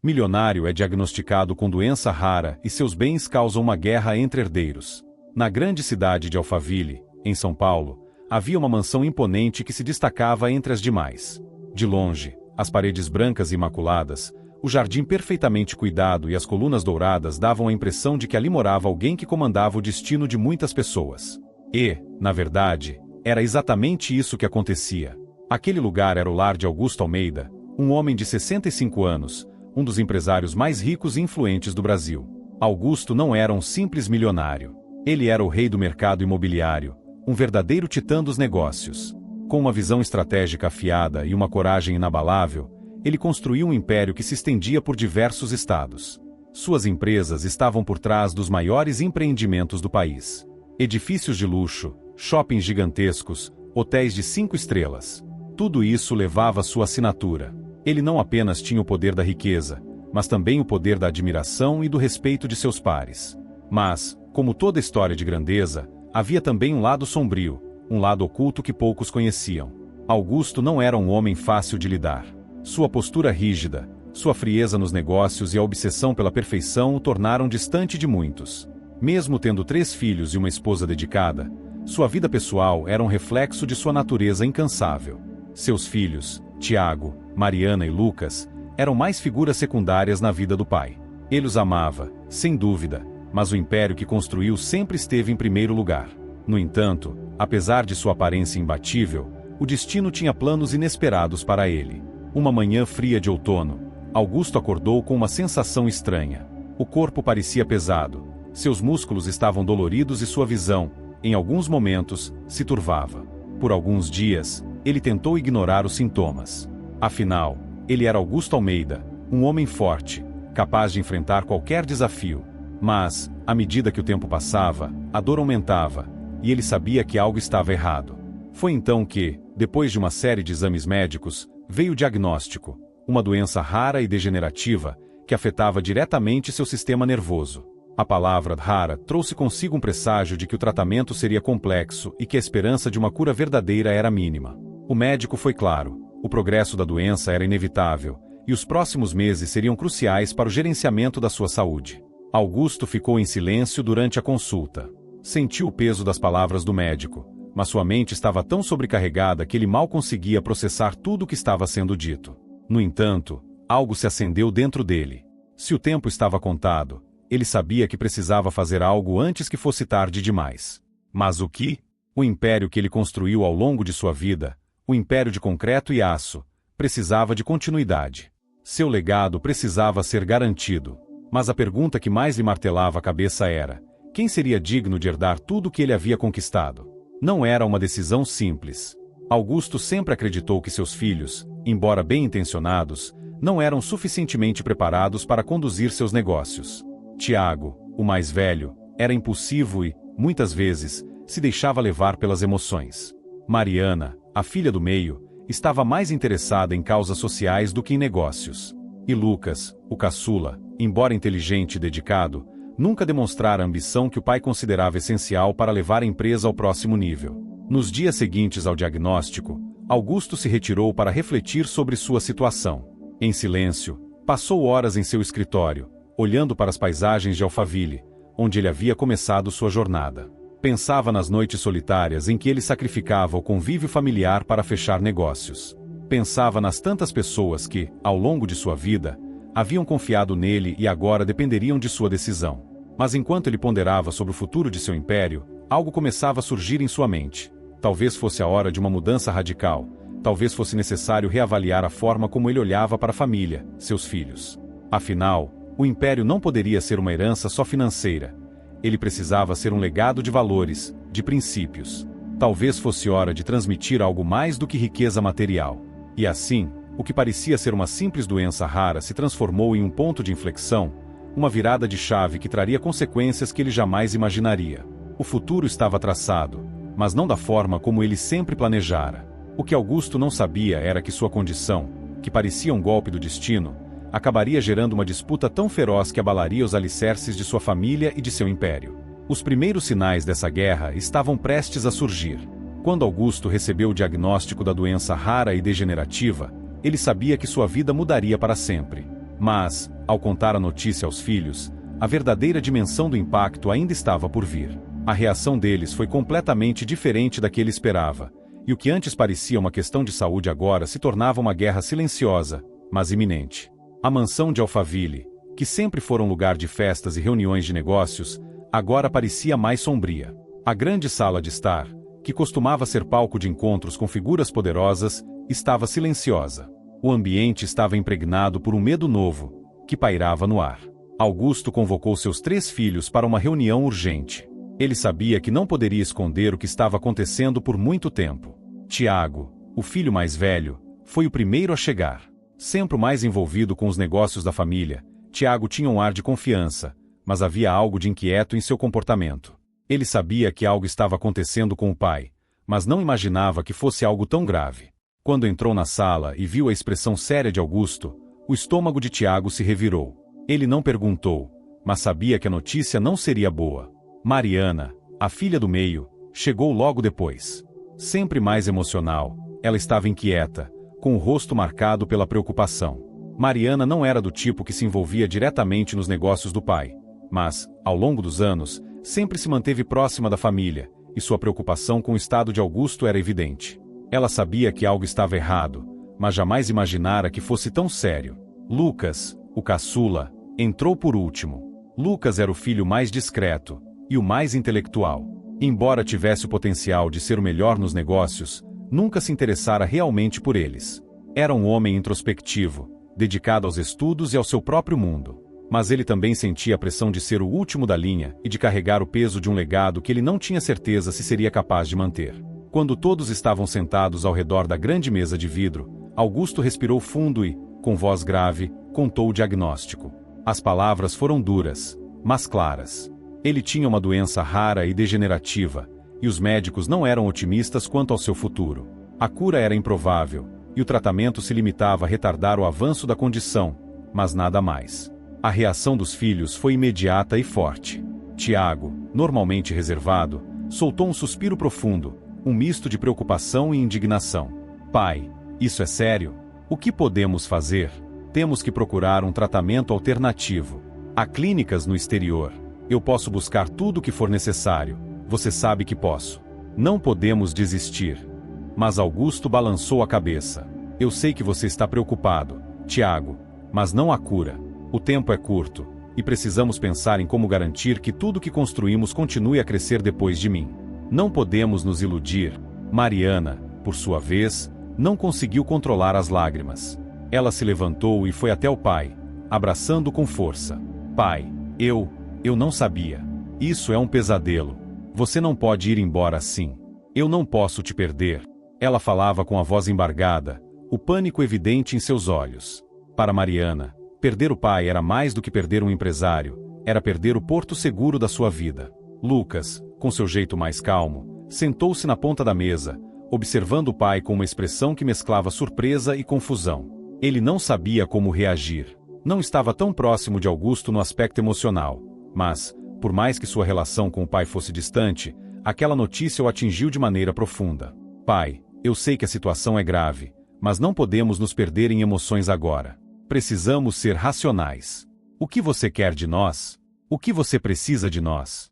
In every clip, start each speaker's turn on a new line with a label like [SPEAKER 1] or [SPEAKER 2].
[SPEAKER 1] Milionário é diagnosticado com doença rara e seus bens causam uma guerra entre herdeiros. Na grande cidade de Alphaville, em São Paulo, havia uma mansão imponente que se destacava entre as demais. De longe, as paredes brancas e imaculadas, o jardim perfeitamente cuidado e as colunas douradas davam a impressão de que ali morava alguém que comandava o destino de muitas pessoas. E, na verdade, era exatamente isso que acontecia. Aquele lugar era o lar de Augusto Almeida, um homem de 65 anos, um dos empresários mais ricos e influentes do Brasil. Augusto não era um simples milionário. Ele era o rei do mercado imobiliário, um verdadeiro titã dos negócios. Com uma visão estratégica afiada e uma coragem inabalável, ele construiu um império que se estendia por diversos estados. Suas empresas estavam por trás dos maiores empreendimentos do país. Edifícios de luxo, shoppings gigantescos, hotéis de 5 estrelas. Tudo isso levava sua assinatura. Ele não apenas tinha o poder da riqueza, mas também o poder da admiração e do respeito de seus pares. Mas, como toda história de grandeza, havia também um lado sombrio, um lado oculto que poucos conheciam. Augusto não era um homem fácil de lidar. Sua postura rígida, sua frieza nos negócios e a obsessão pela perfeição o tornaram distante de muitos. Mesmo tendo 3 filhos e uma esposa dedicada, sua vida pessoal era um reflexo de sua natureza incansável. Seus filhos, Tiago, Mariana e Lucas, eram mais figuras secundárias na vida do pai. Ele os amava, sem dúvida, mas o império que construiu sempre esteve em primeiro lugar. No entanto, apesar de sua aparência imbatível, o destino tinha planos inesperados para ele. Uma manhã fria de outono, Augusto acordou com uma sensação estranha. O corpo parecia pesado, seus músculos estavam doloridos e sua visão, em alguns momentos, se turvava. Por alguns dias, ele tentou ignorar os sintomas. Afinal, ele era Augusto Almeida, um homem forte, capaz de enfrentar qualquer desafio. Mas, à medida que o tempo passava, a dor aumentava, e ele sabia que algo estava errado. Foi então que, depois de uma série de exames médicos, veio o diagnóstico: uma doença rara e degenerativa, que afetava diretamente seu sistema nervoso. A palavra rara trouxe consigo um presságio de que o tratamento seria complexo e que a esperança de uma cura verdadeira era mínima. O médico foi claro: o progresso da doença era inevitável, e os próximos meses seriam cruciais para o gerenciamento da sua saúde. Augusto ficou em silêncio durante a consulta. Sentiu o peso das palavras do médico, mas sua mente estava tão sobrecarregada que ele mal conseguia processar tudo o que estava sendo dito. No entanto, algo se acendeu dentro dele. Se o tempo estava contado, ele sabia que precisava fazer algo antes que fosse tarde demais. Mas o que? O império que ele construiu ao longo de sua vida, o império de concreto e aço, precisava de continuidade. Seu legado precisava ser garantido. Mas a pergunta que mais lhe martelava a cabeça era: quem seria digno de herdar tudo o que ele havia conquistado? Não era uma decisão simples. Augusto sempre acreditou que seus filhos, embora bem-intencionados, não eram suficientemente preparados para conduzir seus negócios. Tiago, o mais velho, era impulsivo e, muitas vezes, se deixava levar pelas emoções. Mariana, a filha do meio, estava mais interessada em causas sociais do que em negócios. E Lucas, o caçula, embora inteligente e dedicado, nunca demonstrara a ambição que o pai considerava essencial para levar a empresa ao próximo nível. Nos dias seguintes ao diagnóstico, Augusto se retirou para refletir sobre sua situação. Em silêncio, passou horas em seu escritório, olhando para as paisagens de Alphaville, onde ele havia começado sua jornada. Pensava nas noites solitárias em que ele sacrificava o convívio familiar para fechar negócios. Pensava nas tantas pessoas que, ao longo de sua vida, haviam confiado nele e agora dependeriam de sua decisão. Mas enquanto ele ponderava sobre o futuro de seu império, algo começava a surgir em sua mente. Talvez fosse a hora de uma mudança radical. Talvez fosse necessário reavaliar a forma como ele olhava para a família, seus filhos. Afinal, o império não poderia ser uma herança só financeira. Ele precisava ser um legado de valores, de princípios. Talvez fosse hora de transmitir algo mais do que riqueza material. E assim, o que parecia ser uma simples doença rara se transformou em um ponto de inflexão, uma virada de chave que traria consequências que ele jamais imaginaria. O futuro estava traçado, mas não da forma como ele sempre planejara. O que Augusto não sabia era que sua condição, que parecia um golpe do destino, acabaria gerando uma disputa tão feroz que abalaria os alicerces de sua família e de seu império. Os primeiros sinais dessa guerra estavam prestes a surgir. Quando Augusto recebeu o diagnóstico da doença rara e degenerativa, ele sabia que sua vida mudaria para sempre. Mas, ao contar a notícia aos filhos, a verdadeira dimensão do impacto ainda estava por vir. A reação deles foi completamente diferente da que ele esperava, e o que antes parecia uma questão de saúde agora se tornava uma guerra silenciosa, mas iminente. A mansão de Alphaville, que sempre fora um lugar de festas e reuniões de negócios, agora parecia mais sombria. A grande sala de estar, que costumava ser palco de encontros com figuras poderosas, estava silenciosa. O ambiente estava impregnado por um medo novo, que pairava no ar. Augusto convocou seus 3 filhos para uma reunião urgente. Ele sabia que não poderia esconder o que estava acontecendo por muito tempo. Tiago, o filho mais velho, foi o primeiro a chegar. Sempre mais envolvido com os negócios da família, Tiago tinha um ar de confiança, mas havia algo de inquieto em seu comportamento. Ele sabia que algo estava acontecendo com o pai, mas não imaginava que fosse algo tão grave. Quando entrou na sala e viu a expressão séria de Augusto, o estômago de Tiago se revirou. Ele não perguntou, mas sabia que a notícia não seria boa. Mariana, a filha do meio, chegou logo depois. Sempre mais emocional, ela estava inquieta, com o rosto marcado pela preocupação. Mariana não era do tipo que se envolvia diretamente nos negócios do pai, mas, ao longo dos anos, sempre se manteve próxima da família, e sua preocupação com o estado de Augusto era evidente. Ela sabia que algo estava errado, mas jamais imaginara que fosse tão sério. Lucas, o caçula, entrou por último. Lucas era o filho mais discreto e o mais intelectual. Embora tivesse o potencial de ser o melhor nos negócios, nunca se interessara realmente por eles. Era um homem introspectivo, dedicado aos estudos e ao seu próprio mundo. Mas ele também sentia a pressão de ser o último da linha e de carregar o peso de um legado que ele não tinha certeza se seria capaz de manter. Quando todos estavam sentados ao redor da grande mesa de vidro, Augusto respirou fundo e, com voz grave, contou o diagnóstico. As palavras foram duras, mas claras. Ele tinha uma doença rara e degenerativa, e os médicos não eram otimistas quanto ao seu futuro. A cura era improvável, e o tratamento se limitava a retardar o avanço da condição, mas nada mais. A reação dos filhos foi imediata e forte. Tiago, normalmente reservado, soltou um suspiro profundo, um misto de preocupação e indignação. Pai, isso é sério? O que podemos fazer? Temos que procurar um tratamento alternativo. Há clínicas no exterior. Eu posso buscar tudo o que for necessário. Você sabe que posso. Não podemos desistir. Mas Augusto balançou a cabeça. Eu sei que você está preocupado, Tiago, mas não há cura. O tempo é curto, e precisamos pensar em como garantir que tudo que construímos continue a crescer depois de mim. Não podemos nos iludir. Mariana, por sua vez, não conseguiu controlar as lágrimas. Ela se levantou e foi até o pai, abraçando-o com força. Pai, eu não sabia. Isso é um pesadelo. Você não pode ir embora assim. Eu não posso te perder. Ela falava com a voz embargada, o pânico evidente em seus olhos. Para Mariana, perder o pai era mais do que perder um empresário, era perder o porto seguro da sua vida. Lucas, com seu jeito mais calmo, sentou-se na ponta da mesa, observando o pai com uma expressão que mesclava surpresa e confusão. Ele não sabia como reagir. Não estava tão próximo de Augusto no aspecto emocional, mas, por mais que sua relação com o pai fosse distante, aquela notícia o atingiu de maneira profunda. Pai, eu sei que a situação é grave, mas não podemos nos perder em emoções agora. Precisamos ser racionais. O que você quer de nós? O que você precisa de nós?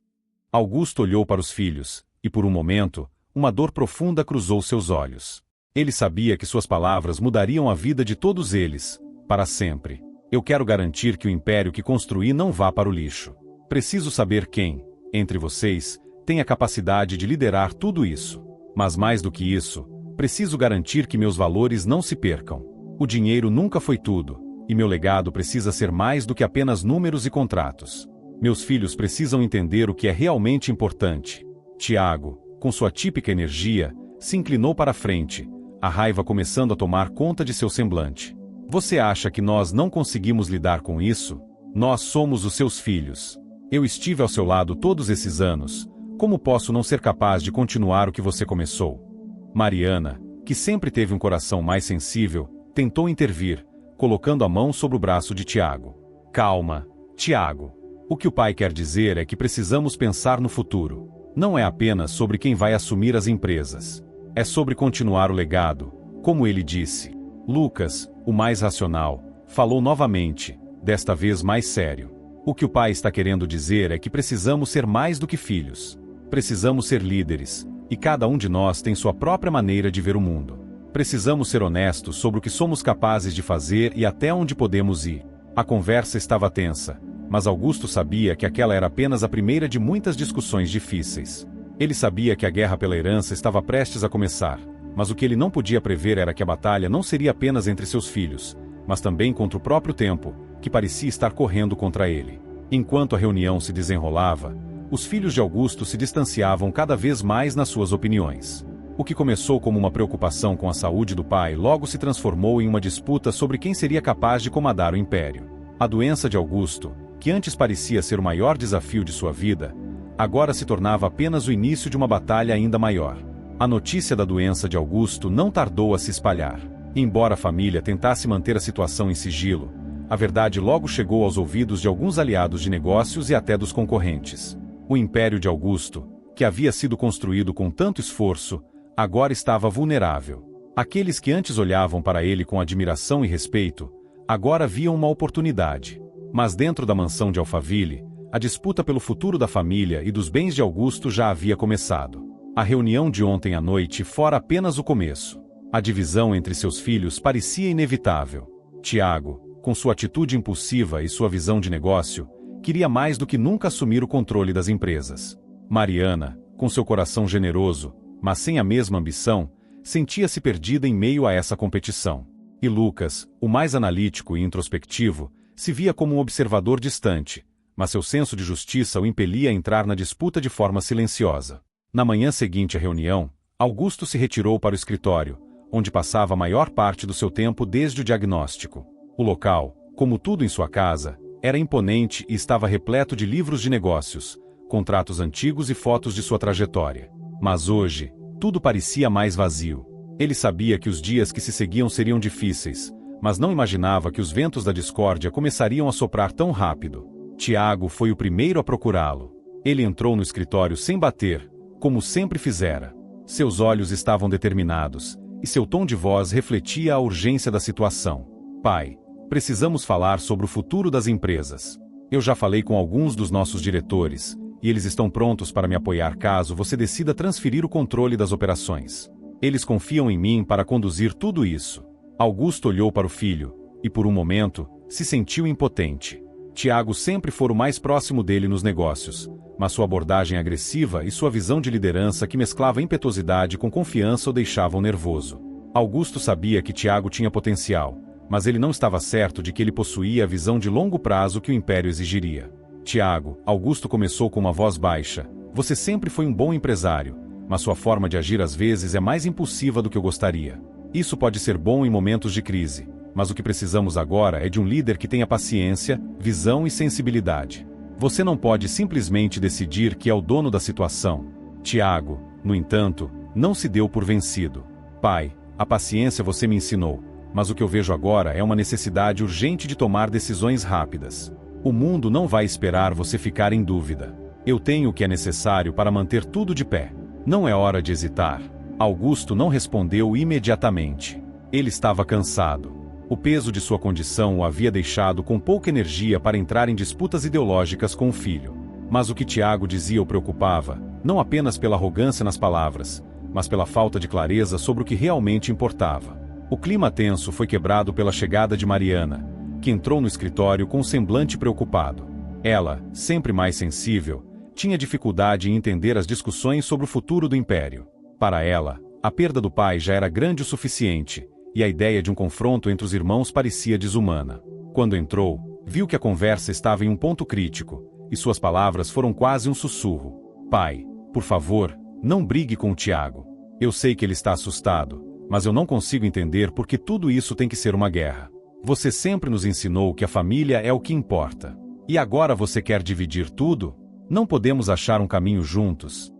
[SPEAKER 1] Augusto olhou para os filhos, e por um momento, uma dor profunda cruzou seus olhos. Ele sabia que suas palavras mudariam a vida de todos eles, para sempre. Eu quero garantir que o império que construí não vá para o lixo. Preciso saber quem, entre vocês, tem a capacidade de liderar tudo isso. Mas mais do que isso, preciso garantir que meus valores não se percam. O dinheiro nunca foi tudo, e meu legado precisa ser mais do que apenas números e contratos. Meus filhos precisam entender o que é realmente importante. Tiago, com sua típica energia, se inclinou para a frente, a raiva começando a tomar conta de seu semblante. Você acha que nós não conseguimos lidar com isso? Nós somos os seus filhos. Eu estive ao seu lado todos esses anos. Como posso não ser capaz de continuar o que você começou? Mariana, que sempre teve um coração mais sensível, tentou intervir, colocando a mão sobre o braço de Tiago. Calma, Tiago. O que o pai quer dizer é que precisamos pensar no futuro. Não é apenas sobre quem vai assumir as empresas. É sobre continuar o legado, como ele disse. Lucas, o mais racional, Falou novamente, desta vez mais sério. O que o pai está querendo dizer é que precisamos ser mais do que filhos. Precisamos ser líderes, e cada um de nós tem sua própria maneira de ver o mundo. Precisamos ser honestos sobre o que somos capazes de fazer e até onde podemos ir. A conversa estava tensa, mas Augusto sabia que aquela era apenas a primeira de muitas discussões difíceis. Ele sabia que a guerra pela herança estava prestes a começar, mas o que ele não podia prever era que a batalha não seria apenas entre seus filhos, mas também contra o próprio tempo, que parecia estar correndo contra ele. Enquanto a reunião se desenrolava, os filhos de Augusto se distanciavam cada vez mais nas suas opiniões. O que começou como uma preocupação com a saúde do pai logo se transformou em uma disputa sobre quem seria capaz de comandar o império. A doença de Augusto, que antes parecia ser o maior desafio de sua vida, agora se tornava apenas o início de uma batalha ainda maior. A notícia da doença de Augusto não tardou a se espalhar. Embora a família tentasse manter a situação em sigilo, a verdade logo chegou aos ouvidos de alguns aliados de negócios e até dos concorrentes. O império de Augusto, que havia sido construído com tanto esforço, agora estava vulnerável. Aqueles que antes olhavam para ele com admiração e respeito, agora viam uma oportunidade. Mas dentro da mansão de Alphaville, a disputa pelo futuro da família e dos bens de Augusto já havia começado. A reunião de ontem à noite fora apenas o começo. A divisão entre seus filhos parecia inevitável. Tiago, com sua atitude impulsiva e sua visão de negócio, queria mais do que nunca assumir o controle das empresas. Mariana, com seu coração generoso, mas sem a mesma ambição, sentia-se perdida em meio a essa competição. E Lucas, o mais analítico e introspectivo, se via como um observador distante, mas seu senso de justiça o impelia a entrar na disputa de forma silenciosa. Na manhã seguinte à reunião, Augusto se retirou para o escritório, onde passava a maior parte do seu tempo desde o diagnóstico. O local, como tudo em sua casa, era imponente e estava repleto de livros de negócios, contratos antigos e fotos de sua trajetória. Mas hoje, tudo parecia mais vazio. Ele sabia que os dias que se seguiam seriam difíceis, mas não imaginava que os ventos da discórdia começariam a soprar tão rápido. Tiago foi o primeiro a procurá-lo. Ele entrou no escritório sem bater, como sempre fizera. Seus olhos estavam determinados, e seu tom de voz refletia a urgência da situação. Pai, precisamos falar sobre o futuro das empresas. Eu já falei com alguns dos nossos diretores, e eles estão prontos para me apoiar caso você decida transferir o controle das operações. Eles confiam em mim para conduzir tudo isso. Augusto olhou para o filho, e por um momento, se sentiu impotente. Tiago sempre fora o mais próximo dele nos negócios, mas sua abordagem agressiva e sua visão de liderança que mesclava impetuosidade com confiança o deixavam nervoso. Augusto sabia que Tiago tinha potencial, mas ele não estava certo de que ele possuía a visão de longo prazo que o império exigiria. Tiago, Augusto começou com uma voz baixa. Você sempre foi um bom empresário, mas sua forma de agir às vezes é mais impulsiva do que eu gostaria. Isso pode ser bom em momentos de crise, mas o que precisamos agora é de um líder que tenha paciência, visão e sensibilidade. Você não pode simplesmente decidir que é o dono da situação. Tiago, no entanto, não se deu por vencido. Pai, a paciência você me ensinou, mas o que eu vejo agora é uma necessidade urgente de tomar decisões rápidas. O mundo não vai esperar você ficar em dúvida. Eu tenho o que é necessário para manter tudo de pé. Não é hora de hesitar. Augusto não respondeu imediatamente. Ele estava cansado. O peso de sua condição o havia deixado com pouca energia para entrar em disputas ideológicas com o filho. Mas o que Tiago dizia o preocupava, não apenas pela arrogância nas palavras, mas pela falta de clareza sobre o que realmente importava. O clima tenso foi quebrado pela chegada de Mariana, que entrou no escritório com um semblante preocupado. Ela, sempre mais sensível, tinha dificuldade em entender as discussões sobre o futuro do império. Para ela, a perda do pai já era grande o suficiente, e a ideia de um confronto entre os irmãos parecia desumana. Quando entrou, viu que a conversa estava em um ponto crítico, e suas palavras foram quase um sussurro. Pai, por favor, não brigue com o Tiago. Eu sei que ele está assustado, mas eu não consigo entender por que tudo isso tem que ser uma guerra. Você sempre nos ensinou que a família é o que importa. E agora você quer dividir tudo? Não podemos achar um caminho juntos.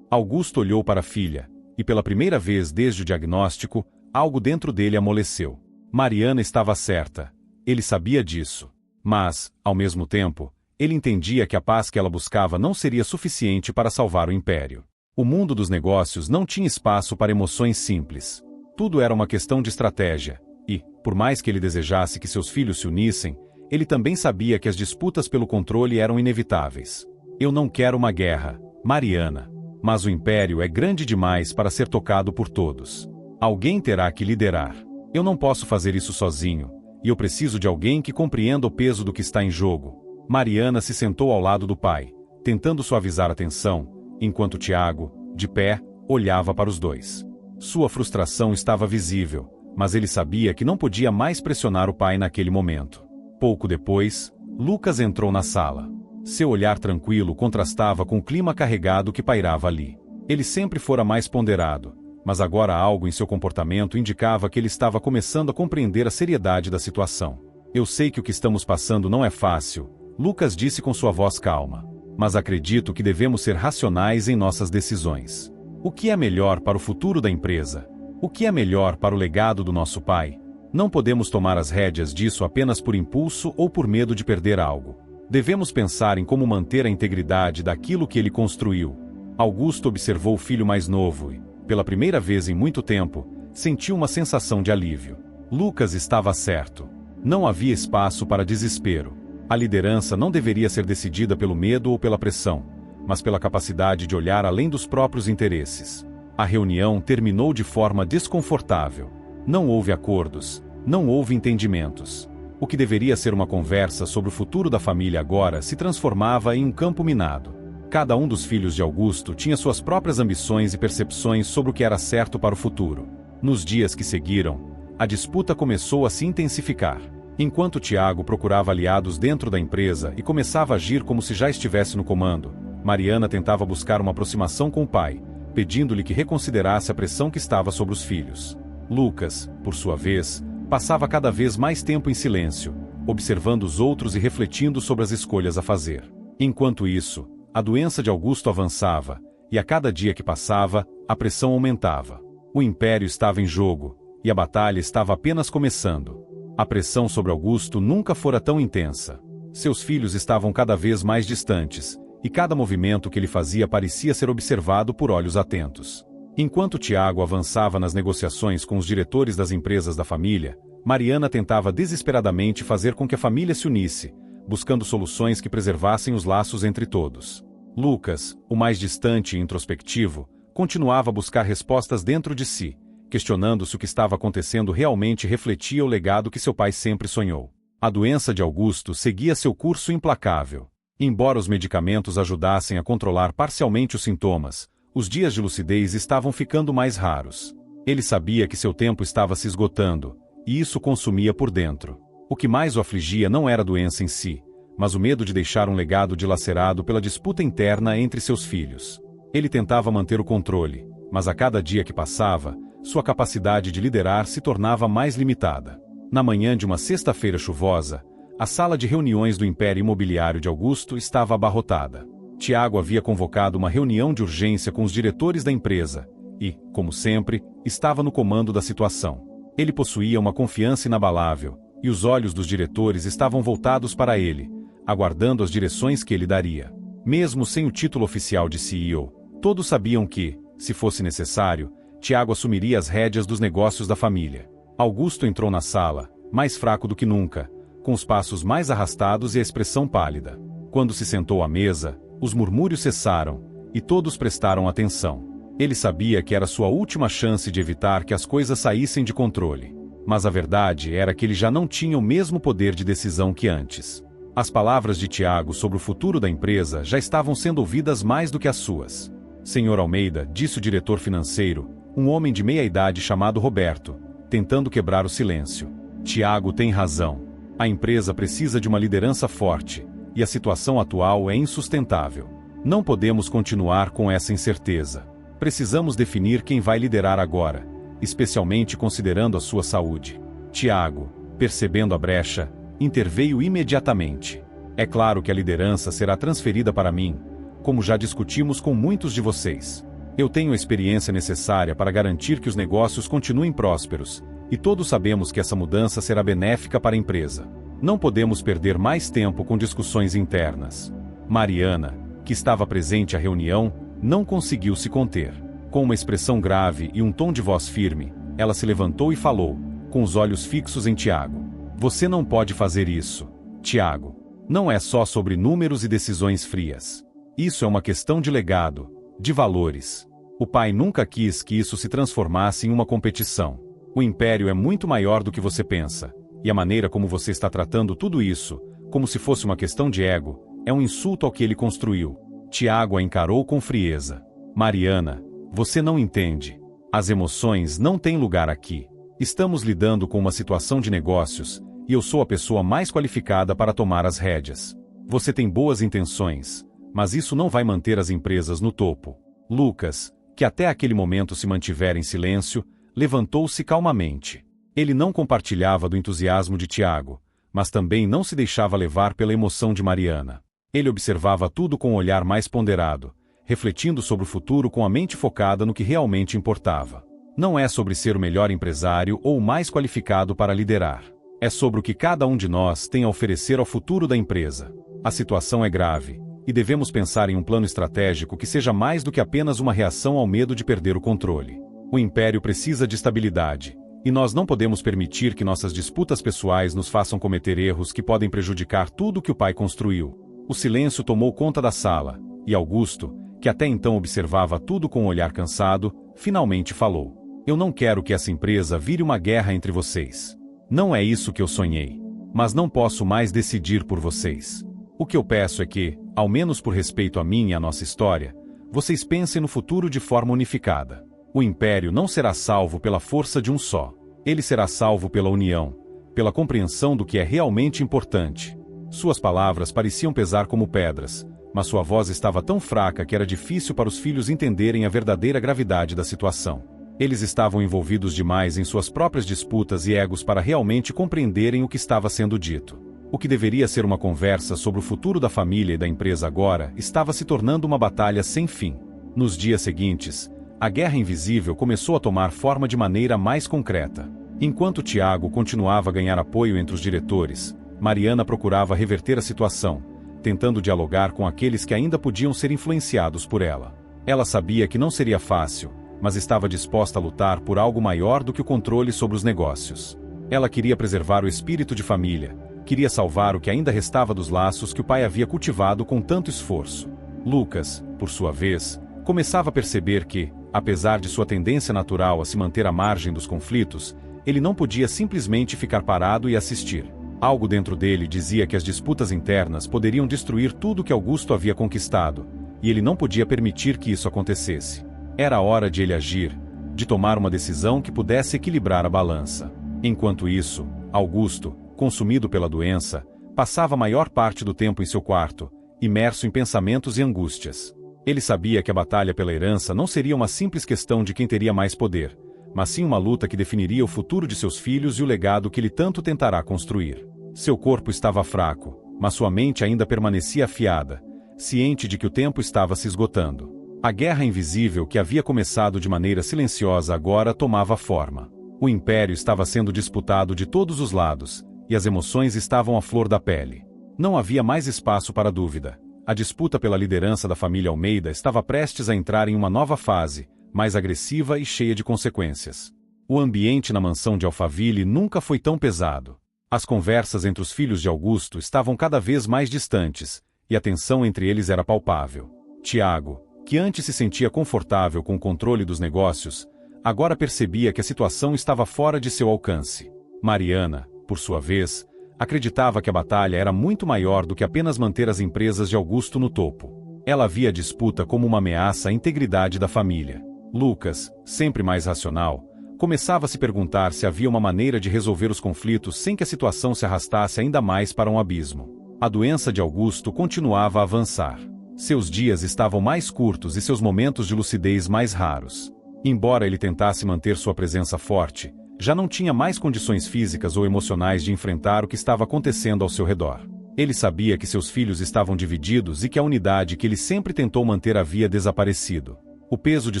[SPEAKER 1] Augusto olhou para a filha, e pela primeira vez desde o diagnóstico, algo dentro dele amoleceu. Mariana estava certa. Ele sabia disso. Mas, ao mesmo tempo, ele entendia que a paz que ela buscava não seria suficiente para salvar o império. O mundo dos negócios não tinha espaço para emoções simples. Tudo era uma questão de estratégia. E, Por mais que ele desejasse que seus filhos se unissem, ele também sabia que as disputas pelo controle eram inevitáveis. Eu não quero uma guerra, Mariana. Mas o império é grande demais para ser tocado por todos. Alguém terá que liderar. Eu não posso fazer isso sozinho, e eu preciso de alguém que compreenda o peso do que está em jogo. Mariana se sentou ao lado do pai, tentando suavizar a tensão, enquanto Tiago, de pé, olhava para os dois. Sua frustração estava visível, mas ele sabia que não podia mais pressionar o pai naquele momento. Pouco depois, Lucas entrou na sala. Seu olhar tranquilo contrastava com o clima carregado que pairava ali. Ele sempre fora mais ponderado, mas agora algo em seu comportamento indicava que ele estava começando a compreender a seriedade da situação. Eu sei que o que estamos passando não é fácil, Lucas disse com sua voz calma. Mas acredito que devemos ser racionais em nossas decisões. O que é melhor para o futuro da empresa? O que é melhor para o legado do nosso pai? Não podemos tomar as rédeas disso apenas por impulso ou por medo de perder algo. Devemos pensar em como manter a integridade daquilo que ele construiu. Augusto observou o filho mais novo e, pela primeira vez em muito tempo, sentiu uma sensação de alívio. Lucas estava certo. Não havia espaço para desespero. A liderança não deveria ser decidida pelo medo ou pela pressão, mas pela capacidade de olhar além dos próprios interesses. A reunião terminou de forma desconfortável. Não houve acordos, não houve entendimentos. O que deveria ser uma conversa sobre o futuro da família agora se transformava em um campo minado. Cada um dos filhos de Augusto tinha suas próprias ambições e percepções sobre o que era certo para o futuro. Nos dias que seguiram, a disputa começou a se intensificar. Enquanto Tiago procurava aliados dentro da empresa e começava a agir como se já estivesse no comando, Mariana tentava buscar uma aproximação com o pai, pedindo-lhe que reconsiderasse a pressão que estava sobre os filhos. Lucas, por sua vez, passava cada vez mais tempo em silêncio, observando os outros e refletindo sobre as escolhas a fazer. Enquanto isso, a doença de Augusto avançava, e a cada dia que passava, a pressão aumentava. O império estava em jogo, e a batalha estava apenas começando. A pressão sobre Augusto nunca fora tão intensa. Seus filhos estavam cada vez mais distantes, e cada movimento que ele fazia parecia ser observado por olhos atentos. Enquanto Tiago avançava nas negociações com os diretores das empresas da família, Mariana tentava desesperadamente fazer com que a família se unisse, buscando soluções que preservassem os laços entre todos. Lucas, o mais distante e introspectivo, continuava a buscar respostas dentro de si, questionando se o que estava acontecendo realmente refletia o legado que seu pai sempre sonhou. A doença de Augusto seguia seu curso implacável. Embora os medicamentos ajudassem a controlar parcialmente os sintomas, os dias de lucidez estavam ficando mais raros. Ele sabia que seu tempo estava se esgotando, e isso consumia por dentro. O que mais o afligia não era a doença em si, mas o medo de deixar um legado dilacerado pela disputa interna entre seus filhos. Ele tentava manter o controle, mas a cada dia que passava, sua capacidade de liderar se tornava mais limitada. Na manhã de uma sexta-feira chuvosa, a sala de reuniões do Império Imobiliário de Augusto estava abarrotada. Tiago havia convocado uma reunião de urgência com os diretores da empresa e, como sempre, estava no comando da situação. Ele possuía uma confiança inabalável, e os olhos dos diretores estavam voltados para ele, aguardando as direções que ele daria. Mesmo sem o título oficial de CEO, todos sabiam que, se fosse necessário, Tiago assumiria as rédeas dos negócios da família. Augusto entrou na sala, mais fraco do que nunca, com os passos mais arrastados e a expressão pálida. Quando se sentou à mesa, os murmúrios cessaram, e todos prestaram atenção. Ele sabia que era sua última chance de evitar que as coisas saíssem de controle. Mas a verdade era que ele já não tinha o mesmo poder de decisão que antes. As palavras de Tiago sobre o futuro da empresa já estavam sendo ouvidas mais do que as suas. Senhor Almeida, disse o diretor financeiro, um homem de meia-idade chamado Roberto, tentando quebrar o silêncio. Tiago tem razão. A empresa precisa de uma liderança forte, e a situação atual é insustentável. Não podemos continuar com essa incerteza. Precisamos definir quem vai liderar agora, especialmente considerando a sua saúde. Tiago, percebendo a brecha, interveio imediatamente. É claro que a liderança será transferida para mim, como já discutimos com muitos de vocês. Eu tenho a experiência necessária para garantir que os negócios continuem prósperos, e todos sabemos que essa mudança será benéfica para a empresa. Não podemos perder mais tempo com discussões internas. Mariana, que estava presente à reunião, não conseguiu se conter. Com uma expressão grave e um tom de voz firme, ela se levantou e falou: com os olhos fixos em Tiago. Você não pode fazer isso, Tiago. Não é só sobre números e decisões frias. Isso é uma questão de legado, de valores. O pai nunca quis que isso se transformasse em uma competição. O império é muito maior do que você pensa, e a maneira como você está tratando tudo isso, como se fosse uma questão de ego, é um insulto ao que ele construiu. Tiago a encarou com frieza. Mariana, você não entende. As emoções não têm lugar aqui. Estamos lidando com uma situação de negócios, e eu sou a pessoa mais qualificada para tomar as rédeas. Você tem boas intenções, mas isso não vai manter as empresas no topo. Lucas, que até aquele momento se mantivera em silêncio, levantou-se calmamente. Ele não compartilhava do entusiasmo de Tiago, mas também não se deixava levar pela emoção de Mariana. Ele observava tudo com um olhar mais ponderado, refletindo sobre o futuro com a mente focada no que realmente importava. Não é sobre ser o melhor empresário ou o mais qualificado para liderar. É sobre o que cada um de nós tem a oferecer ao futuro da empresa. A situação é grave, e devemos pensar em um plano estratégico que seja mais do que apenas uma reação ao medo de perder o controle. O império precisa de estabilidade, e nós não podemos permitir que nossas disputas pessoais nos façam cometer erros que podem prejudicar tudo o que o pai construiu. O silêncio tomou conta da sala, e Augusto, que até então observava tudo com um olhar cansado, finalmente falou. Eu não quero que essa empresa vire uma guerra entre vocês. Não é isso que eu sonhei. Mas não posso mais decidir por vocês. O que eu peço é que, ao menos por respeito a mim e à nossa história, vocês pensem no futuro de forma unificada. O império não será salvo pela força de um só. Ele será salvo pela união, pela compreensão do que é realmente importante. Suas palavras pareciam pesar como pedras, mas sua voz estava tão fraca que era difícil para os filhos entenderem a verdadeira gravidade da situação. Eles estavam envolvidos demais em suas próprias disputas e egos para realmente compreenderem o que estava sendo dito. O que deveria ser uma conversa sobre o futuro da família e da empresa agora estava se tornando uma batalha sem fim. Nos dias seguintes, a guerra invisível começou a tomar forma de maneira mais concreta. Enquanto Tiago continuava a ganhar apoio entre os diretores, Mariana procurava reverter a situação, tentando dialogar com aqueles que ainda podiam ser influenciados por ela. Ela sabia que não seria fácil, mas estava disposta a lutar por algo maior do que o controle sobre os negócios. Ela queria preservar o espírito de família, queria salvar o que ainda restava dos laços que o pai havia cultivado com tanto esforço. Lucas, por sua vez, começava a perceber que, apesar de sua tendência natural a se manter à margem dos conflitos, ele não podia simplesmente ficar parado e assistir. Algo dentro dele dizia que as disputas internas poderiam destruir tudo que Augusto havia conquistado, e ele não podia permitir que isso acontecesse. Era a hora de ele agir, de tomar uma decisão que pudesse equilibrar a balança. Enquanto isso, Augusto, consumido pela doença, passava a maior parte do tempo em seu quarto, imerso em pensamentos e angústias. Ele sabia que a batalha pela herança não seria uma simples questão de quem teria mais poder, mas sim uma luta que definiria o futuro de seus filhos e o legado que ele tanto tentará construir. Seu corpo estava fraco, mas sua mente ainda permanecia afiada, ciente de que o tempo estava se esgotando. A guerra invisível que havia começado de maneira silenciosa agora tomava forma. O império estava sendo disputado de todos os lados, e as emoções estavam à flor da pele. Não havia mais espaço para dúvida. A disputa pela liderança da família Almeida estava prestes a entrar em uma nova fase, mais agressiva e cheia de consequências. O ambiente na mansão de Alphaville nunca foi tão pesado. As conversas entre os filhos de Augusto estavam cada vez mais distantes, e a tensão entre eles era palpável. Tiago, que antes se sentia confortável com o controle dos negócios, agora percebia que a situação estava fora de seu alcance. Mariana, por sua vez, acreditava que a batalha era muito maior do que apenas manter as empresas de Augusto no topo. Ela via a disputa como uma ameaça à integridade da família. Lucas, sempre mais racional, começava a se perguntar se havia uma maneira de resolver os conflitos sem que a situação se arrastasse ainda mais para um abismo. A doença de Augusto continuava a avançar. Seus dias estavam mais curtos e seus momentos de lucidez mais raros. Embora ele tentasse manter sua presença forte, já não tinha mais condições físicas ou emocionais de enfrentar o que estava acontecendo ao seu redor. Ele sabia que seus filhos estavam divididos e que a unidade que ele sempre tentou manter havia desaparecido. O peso de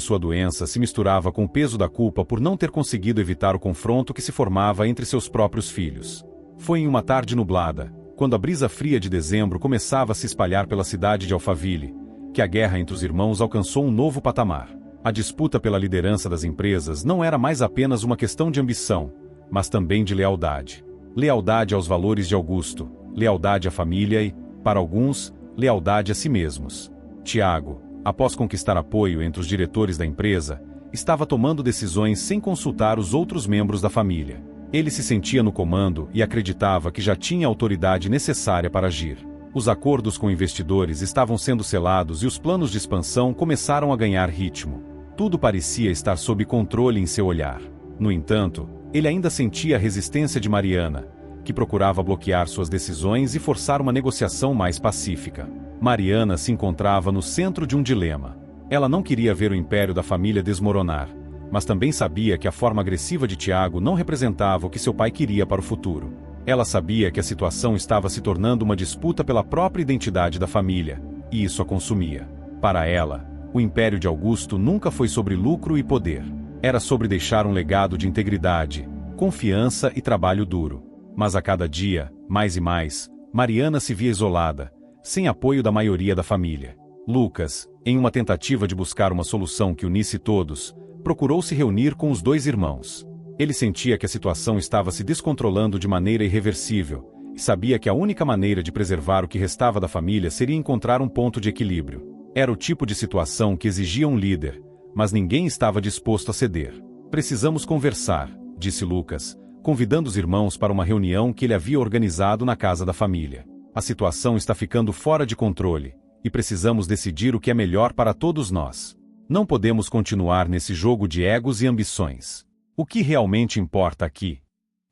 [SPEAKER 1] sua doença se misturava com o peso da culpa por não ter conseguido evitar o confronto que se formava entre seus próprios filhos. Foi em uma tarde nublada, quando a brisa fria de dezembro começava a se espalhar pela cidade de Alphaville, que a guerra entre os irmãos alcançou um novo patamar. A disputa pela liderança das empresas não era mais apenas uma questão de ambição, mas também de lealdade. Lealdade aos valores de Augusto, lealdade à família e, para alguns, lealdade a si mesmos. Tiago, após conquistar apoio entre os diretores da empresa, estava tomando decisões sem consultar os outros membros da família. Ele se sentia no comando e acreditava que já tinha a autoridade necessária para agir. Os acordos com investidores estavam sendo selados e os planos de expansão começaram a ganhar ritmo. Tudo parecia estar sob controle em seu olhar. No entanto, ele ainda sentia a resistência de Mariana, que procurava bloquear suas decisões e forçar uma negociação mais pacífica. Mariana se encontrava no centro de um dilema. Ela não queria ver o império da família desmoronar, mas também sabia que a forma agressiva de Tiago não representava o que seu pai queria para o futuro. Ela sabia que a situação estava se tornando uma disputa pela própria identidade da família, e isso a consumia. Para ela, o império de Augusto nunca foi sobre lucro e poder. Era sobre deixar um legado de integridade, confiança e trabalho duro. Mas a cada dia, mais e mais, Mariana se via isolada, sem apoio da maioria da família. Lucas, em uma tentativa de buscar uma solução que unisse todos, procurou se reunir com os dois irmãos. Ele sentia que a situação estava se descontrolando de maneira irreversível, e sabia que a única maneira de preservar o que restava da família seria encontrar um ponto de equilíbrio. Era o tipo de situação que exigia um líder, mas ninguém estava disposto a ceder. Precisamos conversar, disse Lucas, convidando os irmãos para uma reunião que ele havia organizado na casa da família. A situação está ficando fora de controle, e precisamos decidir o que é melhor para todos nós. Não podemos continuar nesse jogo de egos e ambições. O que realmente importa aqui?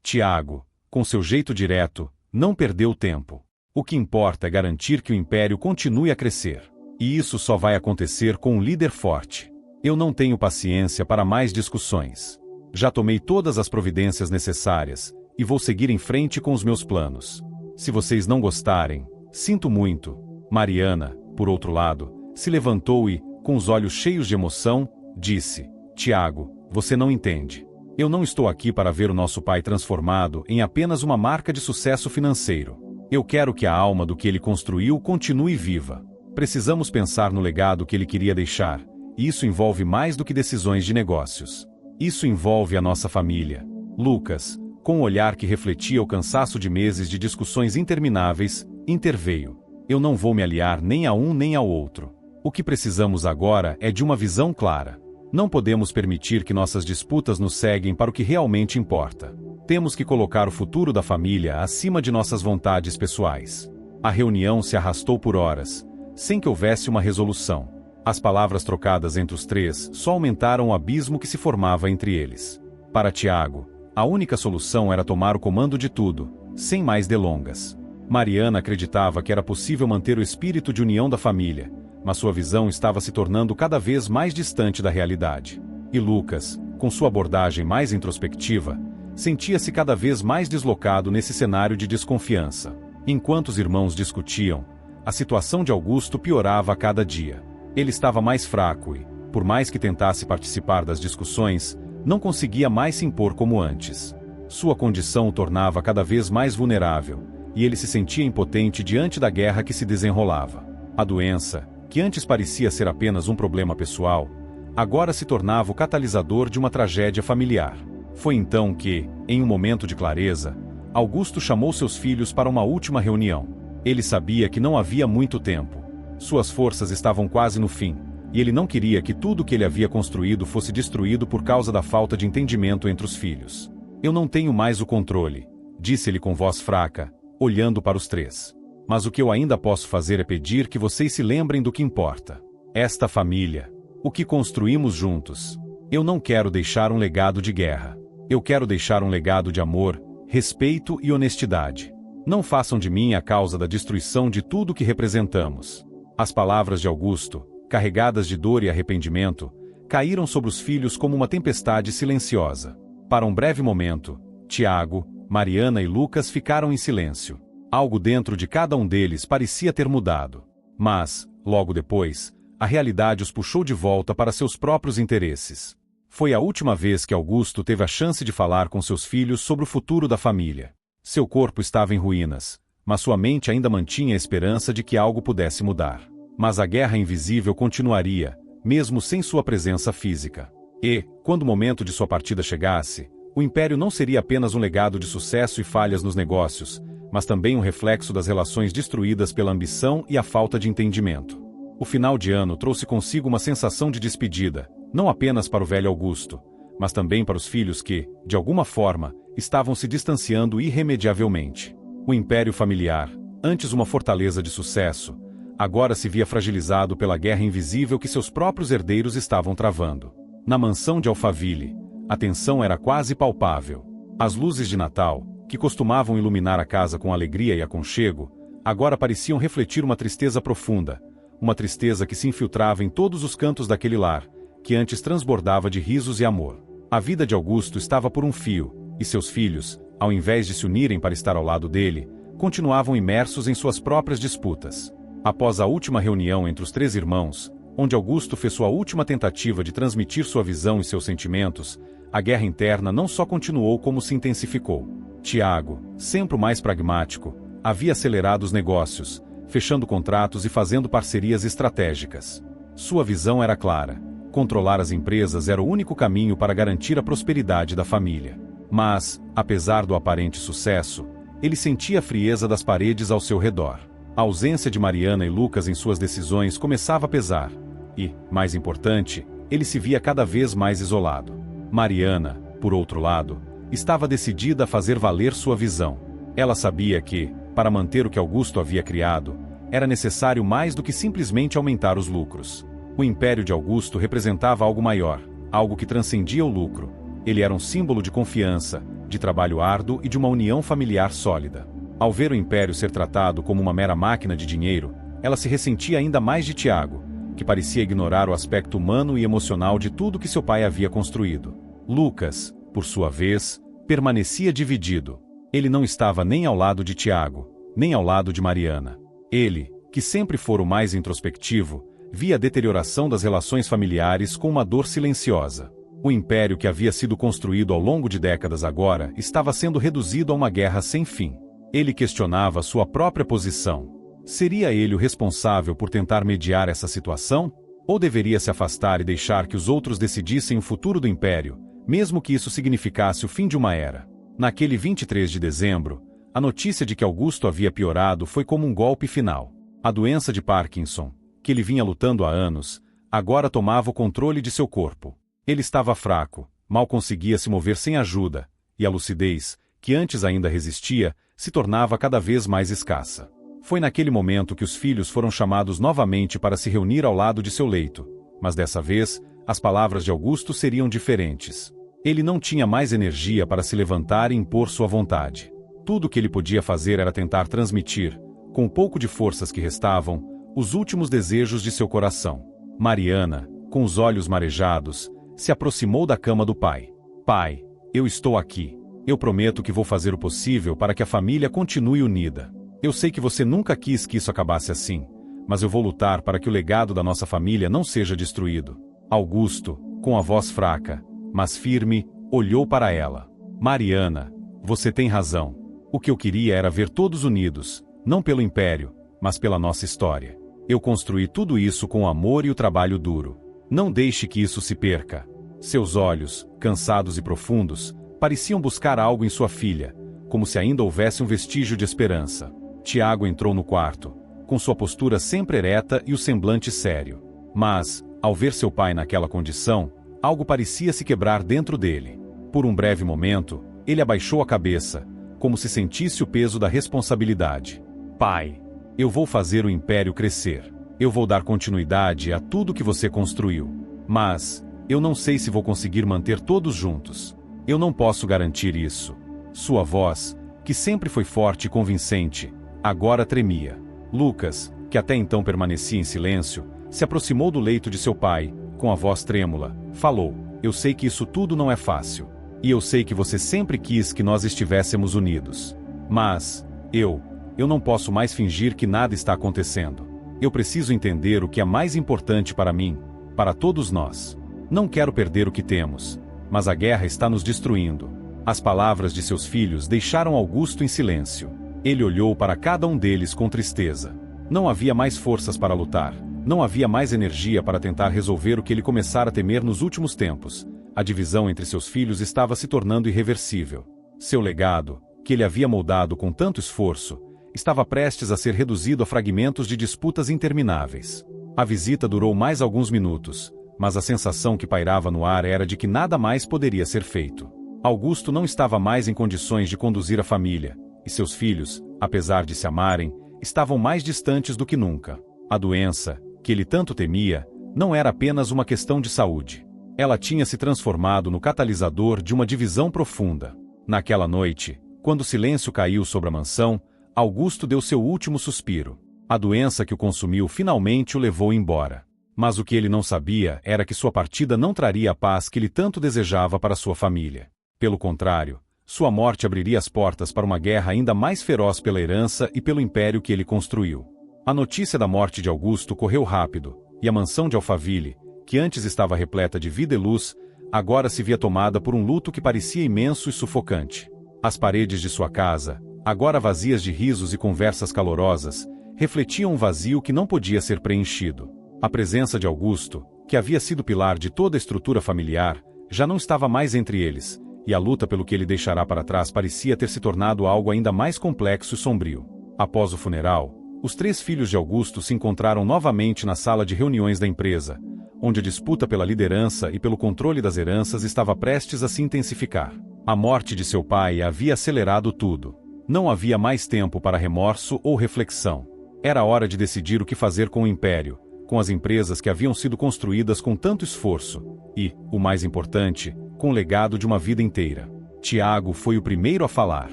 [SPEAKER 1] Tiago, com seu jeito direto, não perdeu tempo. O que importa é garantir que o império continue a crescer. E isso só vai acontecer com um líder forte. Eu não tenho paciência para mais discussões. Já tomei todas as providências necessárias, e vou seguir em frente com os meus planos. Se vocês não gostarem, sinto muito. Mariana, por outro lado, se levantou e, com os olhos cheios de emoção, disse: Tiago, você não entende. Eu não estou aqui para ver o nosso pai transformado em apenas uma marca de sucesso financeiro. Eu quero que a alma do que ele construiu continue viva. Precisamos pensar no legado que ele queria deixar, e isso envolve mais do que decisões de negócios. Isso envolve a nossa família. Lucas, com um olhar que refletia o cansaço de meses de discussões intermináveis, interveio. Eu não vou me aliar nem a um nem ao outro. O que precisamos agora é de uma visão clara. Não podemos permitir que nossas disputas nos ceguem para o que realmente importa. Temos que colocar o futuro da família acima de nossas vontades pessoais. A reunião se arrastou por horas, sem que houvesse uma resolução. As palavras trocadas entre os três só aumentaram o abismo que se formava entre eles. Para Tiago, a única solução era tomar o comando de tudo, sem mais delongas. Mariana acreditava que era possível manter o espírito de união da família, mas sua visão estava se tornando cada vez mais distante da realidade. E Lucas, com sua abordagem mais introspectiva, sentia-se cada vez mais deslocado nesse cenário de desconfiança. Enquanto os irmãos discutiam, a situação de Augusto piorava a cada dia. Ele estava mais fraco e, por mais que tentasse participar das discussões, não conseguia mais se impor como antes. Sua condição o tornava cada vez mais vulnerável, e ele se sentia impotente diante da guerra que se desenrolava. A doença, que antes parecia ser apenas um problema pessoal, agora se tornava o catalisador de uma tragédia familiar. Foi então que, em um momento de clareza, Augusto chamou seus filhos para uma última reunião. Ele sabia que não havia muito tempo. Suas forças estavam quase no fim, e ele não queria que tudo que ele havia construído fosse destruído por causa da falta de entendimento entre os filhos. Eu não tenho mais o controle, disse-ele com voz fraca, olhando para os três. Mas o que eu ainda posso fazer é pedir que vocês se lembrem do que importa. Esta família. O que construímos juntos. Eu não quero deixar um legado de guerra. Eu quero deixar um legado de amor, respeito e honestidade. Não façam de mim a causa da destruição de tudo que representamos. As palavras de Augusto, carregadas de dor e arrependimento, caíram sobre os filhos como uma tempestade silenciosa. Para um breve momento, Tiago, Mariana e Lucas ficaram em silêncio. Algo dentro de cada um deles parecia ter mudado. Mas, logo depois, a realidade os puxou de volta para seus próprios interesses. Foi a última vez que Augusto teve a chance de falar com seus filhos sobre o futuro da família. Seu corpo estava em ruínas, mas sua mente ainda mantinha a esperança de que algo pudesse mudar. Mas a guerra invisível continuaria, mesmo sem sua presença física. E, quando o momento de sua partida chegasse, O império não seria apenas um legado de sucesso e falhas nos negócios, mas também um reflexo das relações destruídas pela ambição e a falta de entendimento. O final de ano trouxe consigo uma sensação de despedida, não apenas para o velho Augusto, mas também para os filhos que, de alguma forma, estavam se distanciando irremediavelmente. O império familiar, antes uma fortaleza de sucesso, agora se via fragilizado pela guerra invisível que seus próprios herdeiros estavam travando. Na mansão de Alphaville, a tensão era quase palpável. As luzes de Natal, que costumavam iluminar a casa com alegria e aconchego, agora pareciam refletir uma tristeza profunda, uma tristeza que se infiltrava em todos os cantos daquele lar, que antes transbordava de risos e amor. A vida de Augusto estava por um fio, e seus filhos, ao invés de se unirem para estar ao lado dele, continuavam imersos em suas próprias disputas. Após a última reunião entre os 3 irmãos, onde Augusto fez sua última tentativa de transmitir sua visão e seus sentimentos, a guerra interna não só continuou como se intensificou. Tiago, sempre o mais pragmático, havia acelerado os negócios, fechando contratos e fazendo parcerias estratégicas. Sua visão era clara: controlar as empresas era o único caminho para garantir a prosperidade da família. Mas, apesar do aparente sucesso, ele sentia a frieza das paredes ao seu redor. A ausência de Mariana e Lucas em suas decisões começava a pesar, e, mais importante, ele se via cada vez mais isolado. Mariana, por outro lado, estava decidida a fazer valer sua visão. Ela sabia que, para manter o que Augusto havia criado, era necessário mais do que simplesmente aumentar os lucros. O império de Augusto representava algo maior, algo que transcendia o lucro. Ele era um símbolo de confiança, de trabalho árduo e de uma união familiar sólida. Ao ver o império ser tratado como uma mera máquina de dinheiro, ela se ressentia ainda mais de Tiago, que parecia ignorar o aspecto humano e emocional de tudo que seu pai havia construído. Lucas, por sua vez, permanecia dividido. Ele não estava nem ao lado de Tiago, nem ao lado de Mariana. Ele, que sempre fora o mais introspectivo, via a deterioração das relações familiares com uma dor silenciosa. O império que havia sido construído ao longo de décadas agora estava sendo reduzido a uma guerra sem fim. Ele questionava sua própria posição. Seria ele o responsável por tentar mediar essa situação? Ou deveria se afastar e deixar que os outros decidissem o futuro do império, mesmo que isso significasse o fim de uma era? Naquele 23 de dezembro, a notícia de que Augusto havia piorado foi como um golpe final. A doença de Parkinson, que ele vinha lutando há anos, agora tomava o controle de seu corpo. Ele estava fraco, mal conseguia se mover sem ajuda, e a lucidez, que antes ainda resistia, se tornava cada vez mais escassa. Foi naquele momento que os filhos foram chamados novamente para se reunir ao lado de seu leito, mas dessa vez, as palavras de Augusto seriam diferentes. Ele não tinha mais energia para se levantar e impor sua vontade. Tudo o que ele podia fazer era tentar transmitir, com o pouco de forças que restavam, os últimos desejos de seu coração. Mariana, com os olhos marejados, se aproximou da cama do pai. Pai, eu estou aqui. Eu prometo que vou fazer o possível para que a família continue unida. Eu sei que você nunca quis que isso acabasse assim, mas eu vou lutar para que o legado da nossa família não seja destruído. Augusto, com a voz fraca, mas firme, olhou para ela. Mariana, você tem razão. O que eu queria era ver todos unidos, não pelo império, mas pela nossa história. Eu construí tudo isso com o amor e o trabalho duro. Não deixe que isso se perca. Seus olhos, cansados e profundos, pareciam buscar algo em sua filha, como se ainda houvesse um vestígio de esperança. Tiago entrou no quarto, com sua postura sempre ereta e o semblante sério. Mas, ao ver seu pai naquela condição, algo parecia se quebrar dentro dele. Por um breve momento, ele abaixou a cabeça, como se sentisse o peso da responsabilidade. Pai, eu vou fazer o império crescer. Eu vou dar continuidade a tudo que você construiu. Mas, eu não sei se vou conseguir manter todos juntos. Eu não posso garantir isso. Sua voz, que sempre foi forte e convincente, agora tremia. Lucas, que até então permanecia em silêncio, se aproximou do leito de seu pai, com a voz trêmula, falou: eu sei que isso tudo não é fácil. E eu sei que você sempre quis que nós estivéssemos unidos. Mas, eu não posso mais fingir que nada está acontecendo. Eu preciso entender o que é mais importante para mim, para todos nós. Não quero perder o que temos, mas a guerra está nos destruindo. As palavras de seus filhos deixaram Augusto em silêncio. Ele olhou para cada um deles com tristeza. Não havia mais forças para lutar. Não havia mais energia para tentar resolver o que ele começara a temer nos últimos tempos: A divisão entre seus filhos estava se tornando irreversível. Seu legado, que ele havia moldado com tanto esforço, estava prestes a ser reduzido a fragmentos de disputas intermináveis. A visita durou mais alguns minutos, mas a sensação que pairava no ar era de que nada mais poderia ser feito. Augusto não estava mais em condições de conduzir a família, e seus filhos, apesar de se amarem, estavam mais distantes do que nunca. A doença, que ele tanto temia, não era apenas uma questão de saúde. Ela tinha se transformado no catalisador de uma divisão profunda. Naquela noite, quando o silêncio caiu sobre a mansão, Augusto deu seu último suspiro. A doença que o consumiu finalmente o levou embora. Mas o que ele não sabia era que sua partida não traria a paz que ele tanto desejava para sua família. Pelo contrário, sua morte abriria as portas para uma guerra ainda mais feroz pela herança e pelo império que ele construiu. A notícia da morte de Augusto correu rápido, e a mansão de Alphaville, que antes estava repleta de vida e luz, agora se via tomada por um luto que parecia imenso e sufocante. As paredes de sua casa, agora vazias de risos e conversas calorosas, refletiam um vazio que não podia ser preenchido. A presença de Augusto, que havia sido pilar de toda a estrutura familiar, já não estava mais entre eles, e a luta pelo que ele deixará para trás parecia ter se tornado algo ainda mais complexo e sombrio. Após o funeral, os 3 filhos de Augusto se encontraram novamente na sala de reuniões da empresa, onde a disputa pela liderança e pelo controle das heranças estava prestes a se intensificar. A morte de seu pai havia acelerado tudo. Não havia mais tempo para remorso ou reflexão. Era hora de decidir o que fazer com o império, com as empresas que haviam sido construídas com tanto esforço, e, o mais importante, com o legado de uma vida inteira. Tiago foi o primeiro a falar.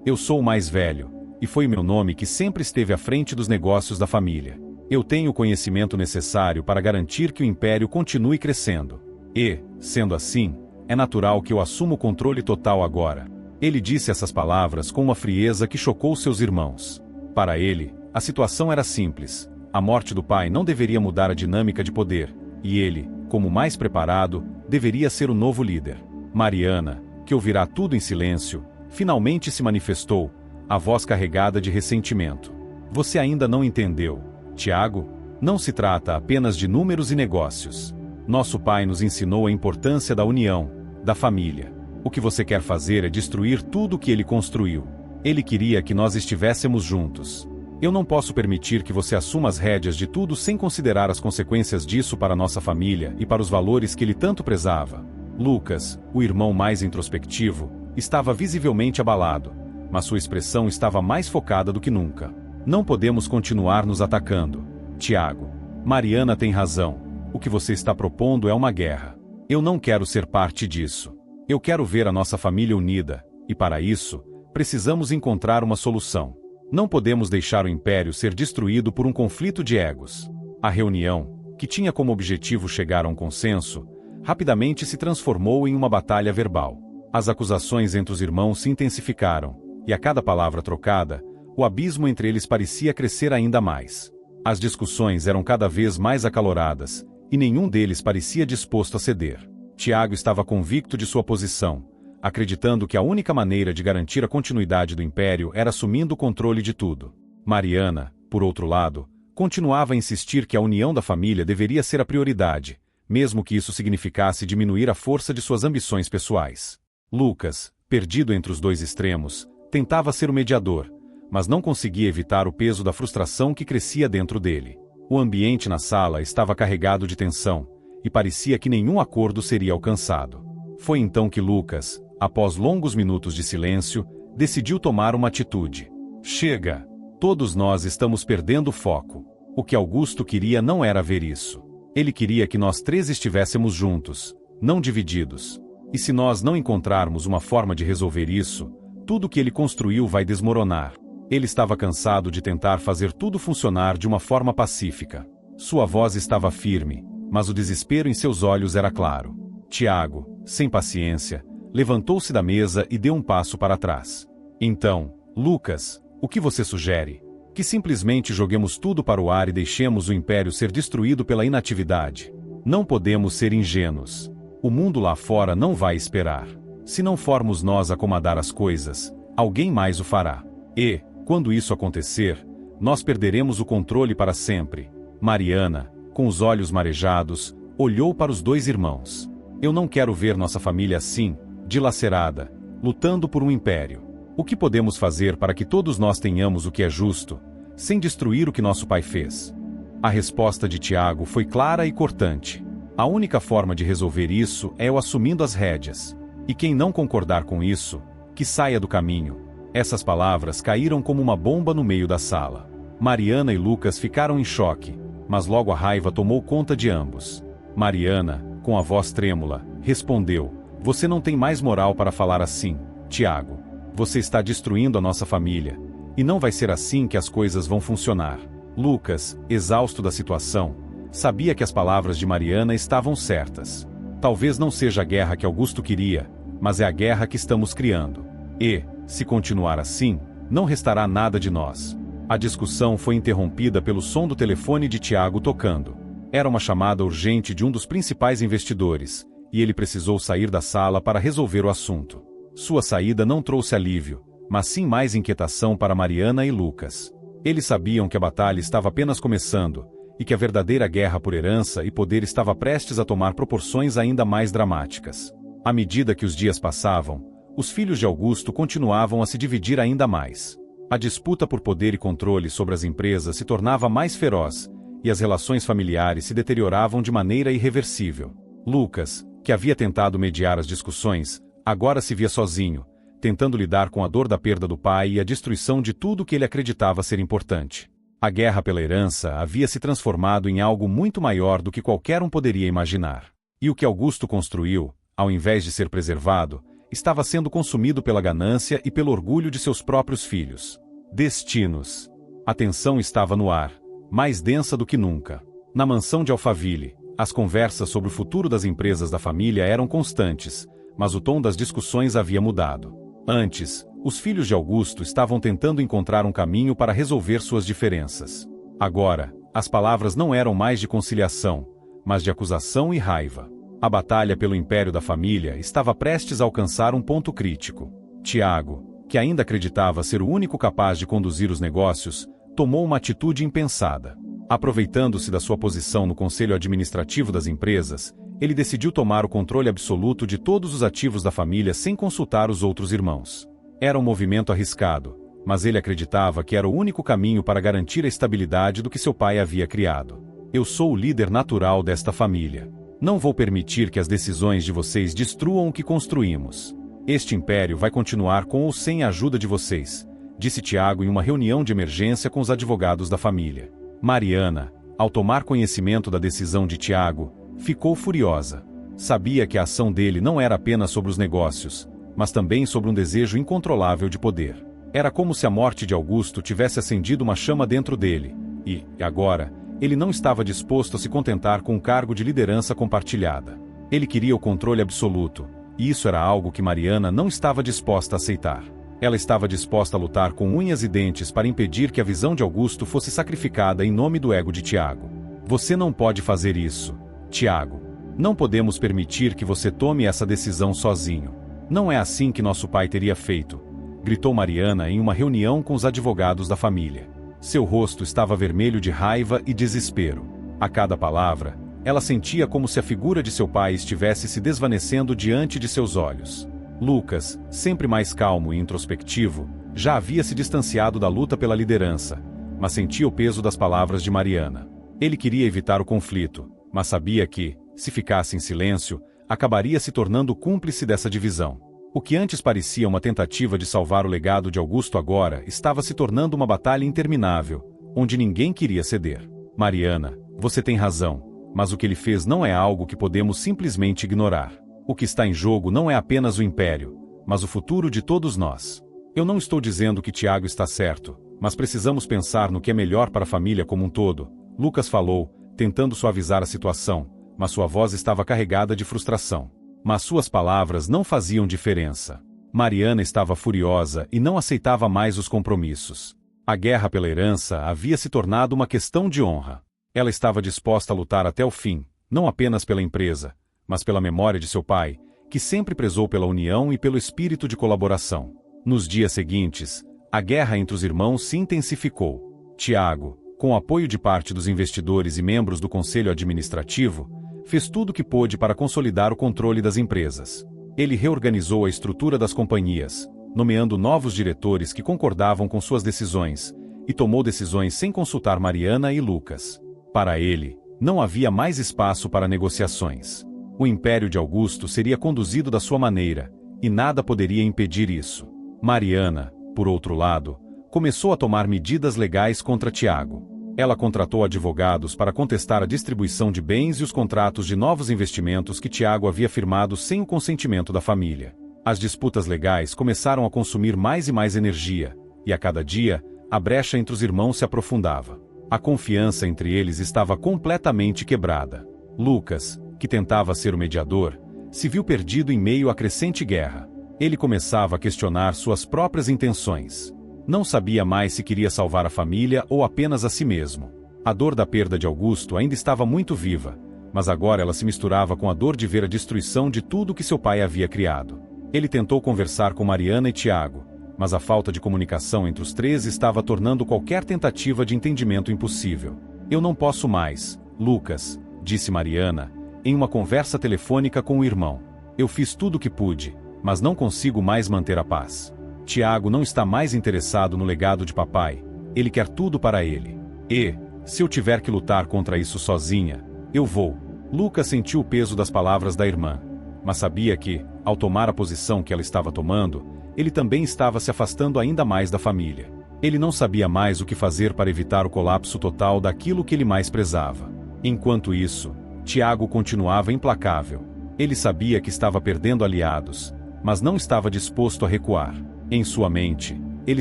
[SPEAKER 1] Eu sou o mais velho, e foi meu nome que sempre esteve à frente dos negócios da família. Eu tenho o conhecimento necessário para garantir que o império continue crescendo. E, sendo assim, é natural que eu assuma o controle total agora. Ele disse essas palavras com uma frieza que chocou seus irmãos. Para ele, a situação era simples. A morte do pai não deveria mudar a dinâmica de poder, e ele, como mais preparado, deveria ser o novo líder. Mariana, que ouvirá tudo em silêncio, finalmente se manifestou, a voz carregada de ressentimento. Você ainda não entendeu, Tiago? Não se trata apenas de números e negócios. Nosso pai nos ensinou a importância da união, da família. O que você quer fazer é destruir tudo o que ele construiu. Ele queria que nós estivéssemos juntos. Eu não posso permitir que você assuma as rédeas de tudo sem considerar as consequências disso para nossa família e para os valores que ele tanto prezava. Lucas, o irmão mais introspectivo, estava visivelmente abalado, mas sua expressão estava mais focada do que nunca. Não podemos continuar nos atacando. Tiago, Mariana tem razão. O que você está propondo é uma guerra. Eu não quero ser parte disso. Eu quero ver a nossa família unida, e para isso, precisamos encontrar uma solução. Não podemos deixar o império ser destruído por um conflito de egos. A reunião, que tinha como objetivo chegar a um consenso, rapidamente se transformou em uma batalha verbal. As acusações entre os irmãos se intensificaram, e a cada palavra trocada, o abismo entre eles parecia crescer ainda mais. As discussões eram cada vez mais acaloradas, e nenhum deles parecia disposto a ceder. Tiago estava convicto de sua posição, acreditando que a única maneira de garantir a continuidade do império era assumindo o controle de tudo. Mariana, por outro lado, continuava a insistir que a união da família deveria ser a prioridade, mesmo que isso significasse diminuir a força de suas ambições pessoais. Lucas, perdido entre os dois extremos, tentava ser o mediador, mas não conseguia evitar o peso da frustração que crescia dentro dele. O ambiente na sala estava carregado de tensão, e parecia que nenhum acordo seria alcançado. Foi então que Lucas, após longos minutos de silêncio, decidiu tomar uma atitude. Chega! Todos nós estamos perdendo o foco. O que Augusto queria não era ver isso. Ele queria que nós 3 estivéssemos juntos, não divididos. E se nós não encontrarmos uma forma de resolver isso, tudo o que ele construiu vai desmoronar. Ele estava cansado de tentar fazer tudo funcionar de uma forma pacífica. Sua voz estava firme, mas o desespero em seus olhos era claro. Tiago, sem paciência, levantou-se da mesa e deu um passo para trás. Então, Lucas, o que você sugere? Que simplesmente joguemos tudo para o ar e deixemos o império ser destruído pela inatividade. Não podemos ser ingênuos. O mundo lá fora não vai esperar. Se não formos nós a comandar as coisas, alguém mais o fará. E, quando isso acontecer, nós perderemos o controle para sempre. Mariana, com os olhos marejados, olhou para os 2 irmãos. Eu não quero ver nossa família assim, dilacerada, lutando por um império. O que podemos fazer para que todos nós tenhamos o que é justo, sem destruir o que nosso pai fez? A resposta de Tiago foi clara e cortante. A única forma de resolver isso é eu assumindo as rédeas. E quem não concordar com isso, que saia do caminho. Essas palavras caíram como uma bomba no meio da sala. Mariana e Lucas ficaram em choque, mas logo a raiva tomou conta de ambos. Mariana, com a voz trêmula, respondeu: "Você não tem mais moral para falar assim, Tiago. Você está destruindo a nossa família. E não vai ser assim que as coisas vão funcionar." Lucas, exausto da situação, sabia que as palavras de Mariana estavam certas. Talvez não seja a guerra que Augusto queria, mas é a guerra que estamos criando. E, se continuar assim, não restará nada de nós. A discussão foi interrompida pelo som do telefone de Tiago tocando. Era uma chamada urgente de um dos principais investidores, e ele precisou sair da sala para resolver o assunto. Sua saída não trouxe alívio, mas sim mais inquietação para Mariana e Lucas. Eles sabiam que a batalha estava apenas começando, e que a verdadeira guerra por herança e poder estava prestes a tomar proporções ainda mais dramáticas. À medida que os dias passavam, os filhos de Augusto continuavam a se dividir ainda mais. A disputa por poder e controle sobre as empresas se tornava mais feroz, e as relações familiares se deterioravam de maneira irreversível. Lucas, que havia tentado mediar as discussões, agora se via sozinho, tentando lidar com a dor da perda do pai e a destruição de tudo que ele acreditava ser importante. A guerra pela herança havia se transformado em algo muito maior do que qualquer um poderia imaginar. E o que Augusto construiu, ao invés de ser preservado, estava sendo consumido pela ganância e pelo orgulho de seus próprios filhos. Destinos. A tensão estava no ar, mais densa do que nunca. Na mansão de Alphaville, as conversas sobre o futuro das empresas da família eram constantes, mas o tom das discussões havia mudado. Antes, os filhos de Augusto estavam tentando encontrar um caminho para resolver suas diferenças. Agora, as palavras não eram mais de conciliação, mas de acusação e raiva. A batalha pelo império da família estava prestes a alcançar um ponto crítico. Tiago, que ainda acreditava ser o único capaz de conduzir os negócios, tomou uma atitude impensada. Aproveitando-se da sua posição no conselho administrativo das empresas, ele decidiu tomar o controle absoluto de todos os ativos da família sem consultar os outros irmãos. Era um movimento arriscado, mas ele acreditava que era o único caminho para garantir a estabilidade do que seu pai havia criado. "Eu sou o líder natural desta família. Não vou permitir que as decisões de vocês destruam o que construímos. Este império vai continuar com ou sem a ajuda de vocês", disse Tiago em uma reunião de emergência com os advogados da família. Mariana, ao tomar conhecimento da decisão de Tiago, ficou furiosa. Sabia que a ação dele não era apenas sobre os negócios, mas também sobre um desejo incontrolável de poder. Era como se a morte de Augusto tivesse acendido uma chama dentro dele, e, agora, ele não estava disposto a se contentar com um cargo de liderança compartilhada. Ele queria o controle absoluto, e isso era algo que Mariana não estava disposta a aceitar. Ela estava disposta a lutar com unhas e dentes para impedir que a visão de Augusto fosse sacrificada em nome do ego de Tiago. "Você não pode fazer isso, Tiago. Não podemos permitir que você tome essa decisão sozinho. Não é assim que nosso pai teria feito", gritou Mariana em uma reunião com os advogados da família. Seu rosto estava vermelho de raiva e desespero. A cada palavra, ela sentia como se a figura de seu pai estivesse se desvanecendo diante de seus olhos. Lucas, sempre mais calmo e introspectivo, já havia se distanciado da luta pela liderança, mas sentia o peso das palavras de Mariana. Ele queria evitar o conflito, mas sabia que, se ficasse em silêncio, acabaria se tornando cúmplice dessa divisão. O que antes parecia uma tentativa de salvar o legado de Augusto agora estava se tornando uma batalha interminável, onde ninguém queria ceder. "Mariana, você tem razão, mas o que ele fez não é algo que podemos simplesmente ignorar. O que está em jogo não é apenas o império, mas o futuro de todos nós. Eu não estou dizendo que Tiago está certo, mas precisamos pensar no que é melhor para a família como um todo", Lucas falou, tentando suavizar a situação, mas sua voz estava carregada de frustração. Mas suas palavras não faziam diferença. Mariana estava furiosa e não aceitava mais os compromissos. A guerra pela herança havia se tornado uma questão de honra. Ela estava disposta a lutar até o fim, não apenas pela empresa, mas pela memória de seu pai, que sempre prezou pela união e pelo espírito de colaboração. Nos dias seguintes, a guerra entre os irmãos se intensificou. Tiago, com o apoio de parte dos investidores e membros do conselho administrativo, Fez tudo o que pôde para consolidar o controle das empresas. Ele reorganizou a estrutura das companhias, nomeando novos diretores que concordavam com suas decisões, e tomou decisões sem consultar Mariana e Lucas. Para ele, não havia mais espaço para negociações. O império de Augusto seria conduzido da sua maneira, e nada poderia impedir isso. Mariana, por outro lado, começou a tomar medidas legais contra Tiago. Ela contratou advogados para contestar a distribuição de bens e os contratos de novos investimentos que Tiago havia firmado sem o consentimento da família. As disputas legais começaram a consumir mais e mais energia, e a cada dia, a brecha entre os irmãos se aprofundava. A confiança entre eles estava completamente quebrada. Lucas, que tentava ser o mediador, se viu perdido em meio à crescente guerra. Ele começava a questionar suas próprias intenções. Não sabia mais se queria salvar a família ou apenas a si mesmo. A dor da perda de Augusto ainda estava muito viva, mas agora ela se misturava com a dor de ver a destruição de tudo que seu pai havia criado. Ele tentou conversar com Mariana e Tiago, mas a falta de comunicação entre os três estava tornando qualquer tentativa de entendimento impossível. Eu não posso mais, Lucas, disse Mariana, em uma conversa telefônica com o irmão. Eu fiz tudo o que pude, mas não consigo mais manter a paz. Tiago não está mais interessado no legado de papai, ele quer tudo para ele. E, se eu tiver que lutar contra isso sozinha, eu vou. Lucas sentiu o peso das palavras da irmã, mas sabia que, ao tomar a posição que ela estava tomando, ele também estava se afastando ainda mais da família. Ele não sabia mais o que fazer para evitar o colapso total daquilo que ele mais prezava. Enquanto isso, Tiago continuava implacável. Ele sabia que estava perdendo aliados, mas não estava disposto a recuar. Em sua mente, ele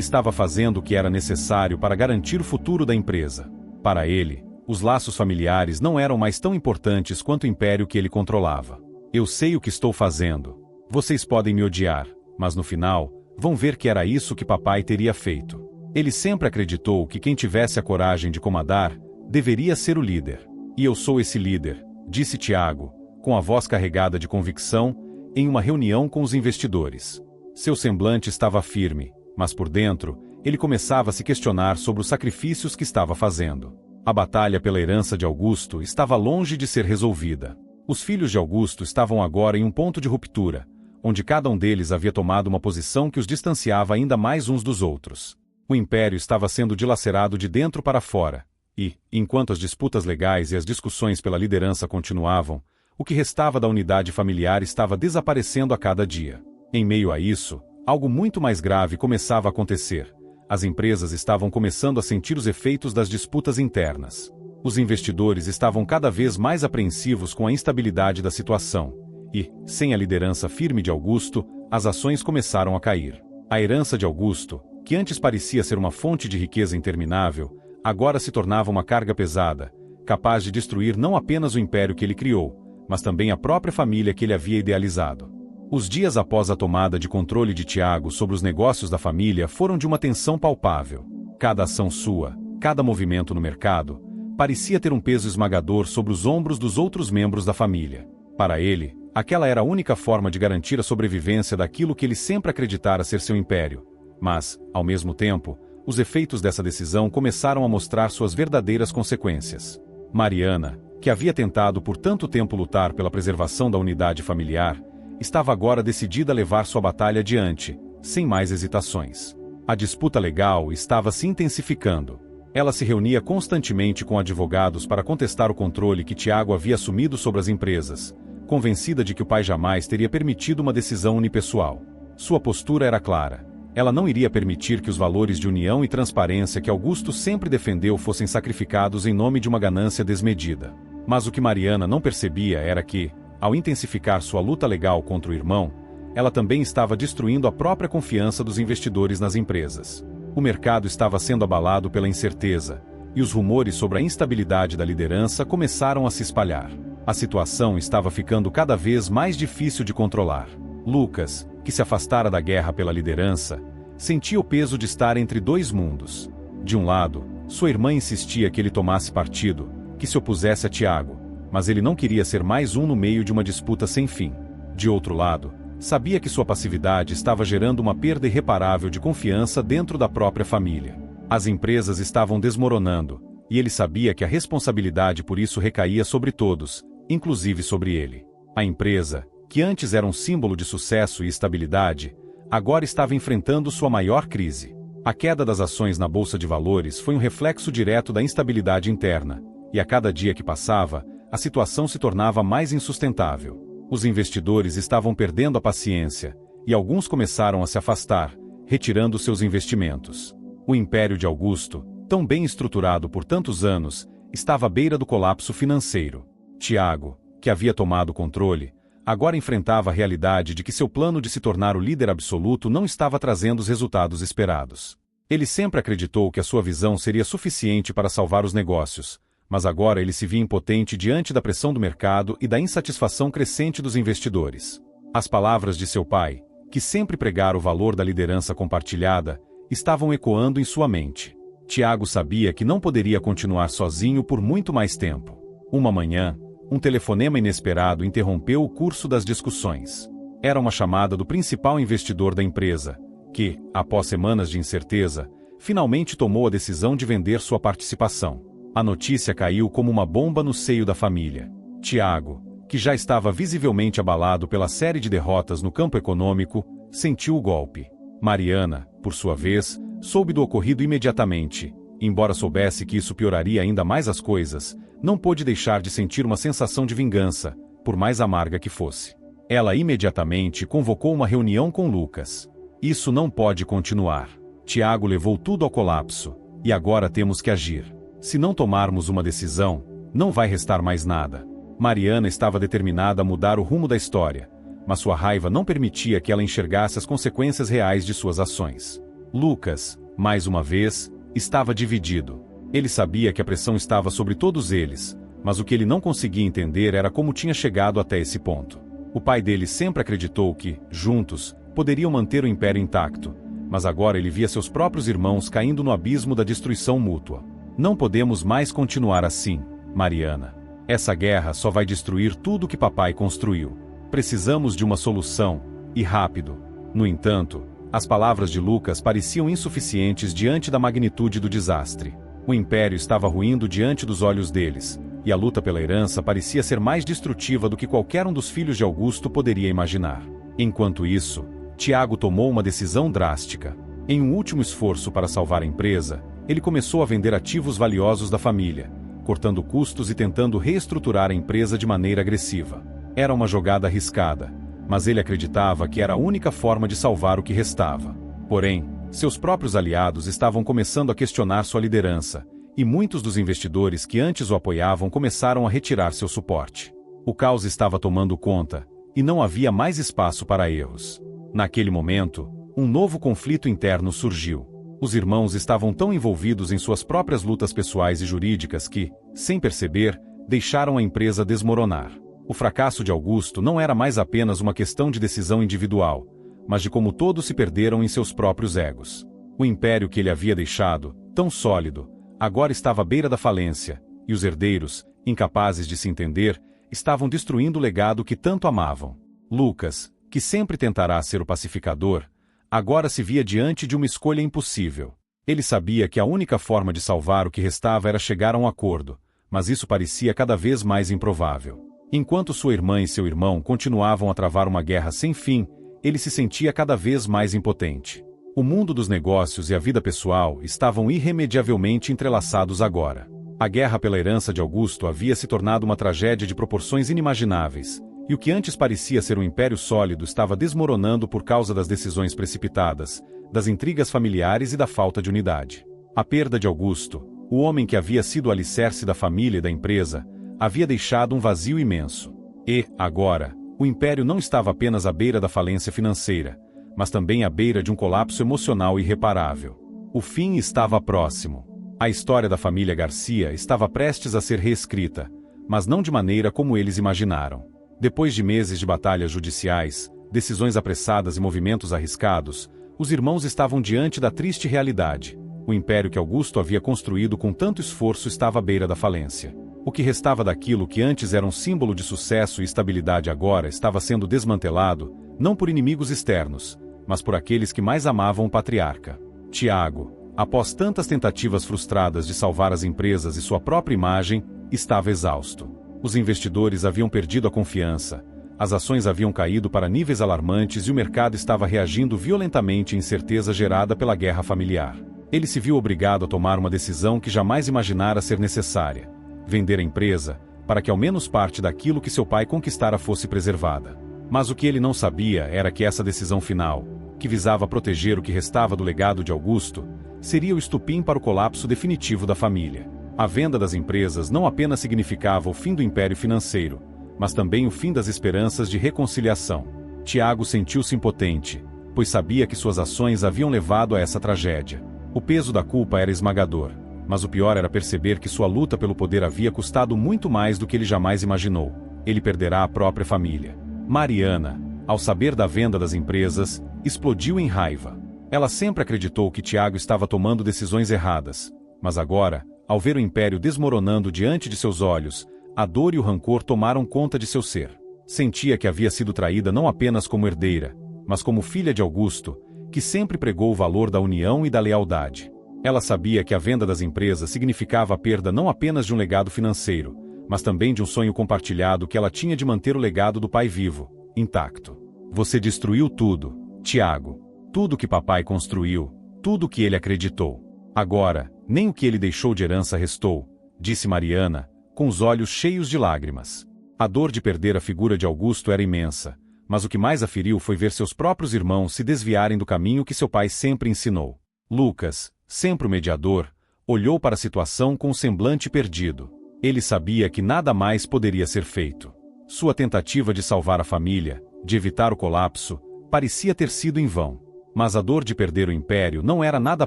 [SPEAKER 1] estava fazendo o que era necessário para garantir o futuro da empresa. Para ele, os laços familiares não eram mais tão importantes quanto o império que ele controlava. Eu sei o que estou fazendo. Vocês podem me odiar, mas no final, vão ver que era isso que papai teria feito. Ele sempre acreditou que quem tivesse a coragem de comandar, deveria ser o líder. E eu sou esse líder, disse Tiago, com a voz carregada de convicção, em uma reunião com os investidores. Seu semblante estava firme, mas por dentro, ele começava a se questionar sobre os sacrifícios que estava fazendo. A batalha pela herança de Augusto estava longe de ser resolvida. Os filhos de Augusto estavam agora em um ponto de ruptura, onde cada um deles havia tomado uma posição que os distanciava ainda mais uns dos outros. O império estava sendo dilacerado de dentro para fora, e, enquanto as disputas legais e as discussões pela liderança continuavam, o que restava da unidade familiar estava desaparecendo a cada dia. Em meio a isso, algo muito mais grave começava a acontecer. As empresas estavam começando a sentir os efeitos das disputas internas. Os investidores estavam cada vez mais apreensivos com a instabilidade da situação. E, sem a liderança firme de Augusto, as ações começaram a cair. A herança de Augusto, que antes parecia ser uma fonte de riqueza interminável, agora se tornava uma carga pesada, capaz de destruir não apenas o império que ele criou, mas também a própria família que ele havia idealizado. Os dias após a tomada de controle de Tiago sobre os negócios da família foram de uma tensão palpável. Cada ação sua, cada movimento no mercado, parecia ter um peso esmagador sobre os ombros dos outros membros da família. Para ele, aquela era a única forma de garantir a sobrevivência daquilo que ele sempre acreditara ser seu império. Mas, ao mesmo tempo, os efeitos dessa decisão começaram a mostrar suas verdadeiras consequências. Mariana, que havia tentado por tanto tempo lutar pela preservação da unidade familiar, estava agora decidida a levar sua batalha adiante, sem mais hesitações. A disputa legal estava se intensificando. Ela se reunia constantemente com advogados para contestar o controle que Tiago havia assumido sobre as empresas, convencida de que o pai jamais teria permitido uma decisão unipessoal. Sua postura era clara. Ela não iria permitir que os valores de união e transparência que Augusto sempre defendeu fossem sacrificados em nome de uma ganância desmedida. Mas o que Mariana não percebia era que, ao intensificar sua luta legal contra o irmão, ela também estava destruindo a própria confiança dos investidores nas empresas. O mercado estava sendo abalado pela incerteza, e os rumores sobre a instabilidade da liderança começaram a se espalhar. A situação estava ficando cada vez mais difícil de controlar. Lucas, que se afastara da guerra pela liderança, sentia o peso de estar entre dois mundos. De um lado, sua irmã insistia que ele tomasse partido, que se opusesse a Tiago, mas ele não queria ser mais um no meio de uma disputa sem fim. De outro lado, sabia que sua passividade estava gerando uma perda irreparável de confiança dentro da própria família. As empresas estavam desmoronando, e ele sabia que a responsabilidade por isso recaía sobre todos, inclusive sobre ele. A empresa, que antes era um símbolo de sucesso e estabilidade, agora estava enfrentando sua maior crise. A queda das ações na bolsa de valores foi um reflexo direto da instabilidade interna, e a cada dia que passava, a situação se tornava mais insustentável. Os investidores estavam perdendo a paciência, e alguns começaram a se afastar, retirando seus investimentos. O Império de Augusto, tão bem estruturado por tantos anos, estava à beira do colapso financeiro. Tiago, que havia tomado o controle, agora enfrentava a realidade de que seu plano de se tornar o líder absoluto não estava trazendo os resultados esperados. Ele sempre acreditou que a sua visão seria suficiente para salvar os negócios, mas agora ele se via impotente diante da pressão do mercado e da insatisfação crescente dos investidores. As palavras de seu pai, que sempre pregara o valor da liderança compartilhada, estavam ecoando em sua mente. Tiago sabia que não poderia continuar sozinho por muito mais tempo. Uma manhã, um telefonema inesperado interrompeu o curso das discussões. Era uma chamada do principal investidor da empresa, que, após semanas de incerteza, finalmente tomou a decisão de vender sua participação. A notícia caiu como uma bomba no seio da família. Tiago, que já estava visivelmente abalado pela série de derrotas no campo econômico, sentiu o golpe. Mariana, por sua vez, soube do ocorrido imediatamente. Embora soubesse que isso pioraria ainda mais as coisas, não pôde deixar de sentir uma sensação de vingança, por mais amarga que fosse. Ela imediatamente convocou uma reunião com Lucas. Isso não pode continuar. Tiago levou tudo ao colapso, e agora temos que agir. Se não tomarmos uma decisão, não vai restar mais nada. Mariana estava determinada a mudar o rumo da história, mas sua raiva não permitia que ela enxergasse as consequências reais de suas ações. Lucas, mais uma vez, estava dividido. Ele sabia que a pressão estava sobre todos eles, mas o que ele não conseguia entender era como tinha chegado até esse ponto. O pai dele sempre acreditou que, juntos, poderiam manter o império intacto, mas agora ele via seus próprios irmãos caindo no abismo da destruição mútua. Não podemos mais continuar assim, Mariana. Essa guerra só vai destruir tudo o que papai construiu. Precisamos de uma solução, e rápido. No entanto, as palavras de Lucas pareciam insuficientes diante da magnitude do desastre. O império estava ruindo diante dos olhos deles, e a luta pela herança parecia ser mais destrutiva do que qualquer um dos filhos de Augusto poderia imaginar. Enquanto isso, Tiago tomou uma decisão drástica. Em um último esforço para salvar a empresa, ele começou a vender ativos valiosos da família, cortando custos e tentando reestruturar a empresa de maneira agressiva. Era uma jogada arriscada, mas ele acreditava que era a única forma de salvar o que restava. Porém, seus próprios aliados estavam começando a questionar sua liderança, e muitos dos investidores que antes o apoiavam começaram a retirar seu suporte. O caos estava tomando conta, e não havia mais espaço para erros. Naquele momento, um novo conflito interno surgiu. Os irmãos estavam tão envolvidos em suas próprias lutas pessoais e jurídicas que, sem perceber, deixaram a empresa desmoronar. O fracasso de Augusto não era mais apenas uma questão de decisão individual, mas de como todos se perderam em seus próprios egos. O império que ele havia deixado, tão sólido, agora estava à beira da falência, e os herdeiros, incapazes de se entender, estavam destruindo o legado que tanto amavam. Lucas, que sempre tentará ser o pacificador, agora se via diante de uma escolha impossível. Ele sabia que a única forma de salvar o que restava era chegar a um acordo, mas isso parecia cada vez mais improvável. Enquanto sua irmã e seu irmão continuavam a travar uma guerra sem fim, ele se sentia cada vez mais impotente. O mundo dos negócios e a vida pessoal estavam irremediavelmente entrelaçados agora. A guerra pela herança de Augusto havia se tornado uma tragédia de proporções inimagináveis, e o que antes parecia ser um império sólido estava desmoronando por causa das decisões precipitadas, das intrigas familiares e da falta de unidade. A perda de Augusto, o homem que havia sido o alicerce da família e da empresa, havia deixado um vazio imenso. E, agora, o império não estava apenas à beira da falência financeira, mas também à beira de um colapso emocional irreparável. O fim estava próximo. A história da família Garcia estava prestes a ser reescrita, mas não de maneira como eles imaginaram. Depois de meses de batalhas judiciais, decisões apressadas e movimentos arriscados, os irmãos estavam diante da triste realidade. O império que Augusto havia construído com tanto esforço estava à beira da falência. O que restava daquilo que antes era um símbolo de sucesso e estabilidade agora estava sendo desmantelado, não por inimigos externos, mas por aqueles que mais amavam o patriarca. Tiago, após tantas tentativas frustradas de salvar as empresas e sua própria imagem, estava exausto. Os investidores haviam perdido a confiança, as ações haviam caído para níveis alarmantes e o mercado estava reagindo violentamente à incerteza gerada pela guerra familiar. Ele se viu obrigado a tomar uma decisão que jamais imaginara ser necessária: vender a empresa, para que ao menos parte daquilo que seu pai conquistara fosse preservada. Mas o que ele não sabia era que essa decisão final, que visava proteger o que restava do legado de Augusto, seria o estupim para o colapso definitivo da família. A venda das empresas não apenas significava o fim do império financeiro, mas também o fim das esperanças de reconciliação. Tiago sentiu-se impotente, pois sabia que suas ações haviam levado a essa tragédia. O peso da culpa era esmagador, mas o pior era perceber que sua luta pelo poder havia custado muito mais do que ele jamais imaginou. Ele perderá a própria família. Mariana, ao saber da venda das empresas, explodiu em raiva. Ela sempre acreditou que Tiago estava tomando decisões erradas, mas agora, ao ver o império desmoronando diante de seus olhos, a dor e o rancor tomaram conta de seu ser. Sentia que havia sido traída não apenas como herdeira, mas como filha de Augusto, que sempre pregou o valor da união e da lealdade. Ela sabia que a venda das empresas significava a perda não apenas de um legado financeiro, mas também de um sonho compartilhado que ela tinha de manter o legado do pai vivo, intacto. Você destruiu tudo, Tiago. Tudo que papai construiu, tudo que ele acreditou. Agora, nem o que ele deixou de herança restou, disse Mariana, com os olhos cheios de lágrimas. A dor de perder a figura de Augusto era imensa, mas o que mais a feriu foi ver seus próprios irmãos se desviarem do caminho que seu pai sempre ensinou. Lucas, sempre o mediador, olhou para a situação com um semblante perdido. Ele sabia que nada mais poderia ser feito. Sua tentativa de salvar a família, de evitar o colapso, parecia ter sido em vão. Mas a dor de perder o império não era nada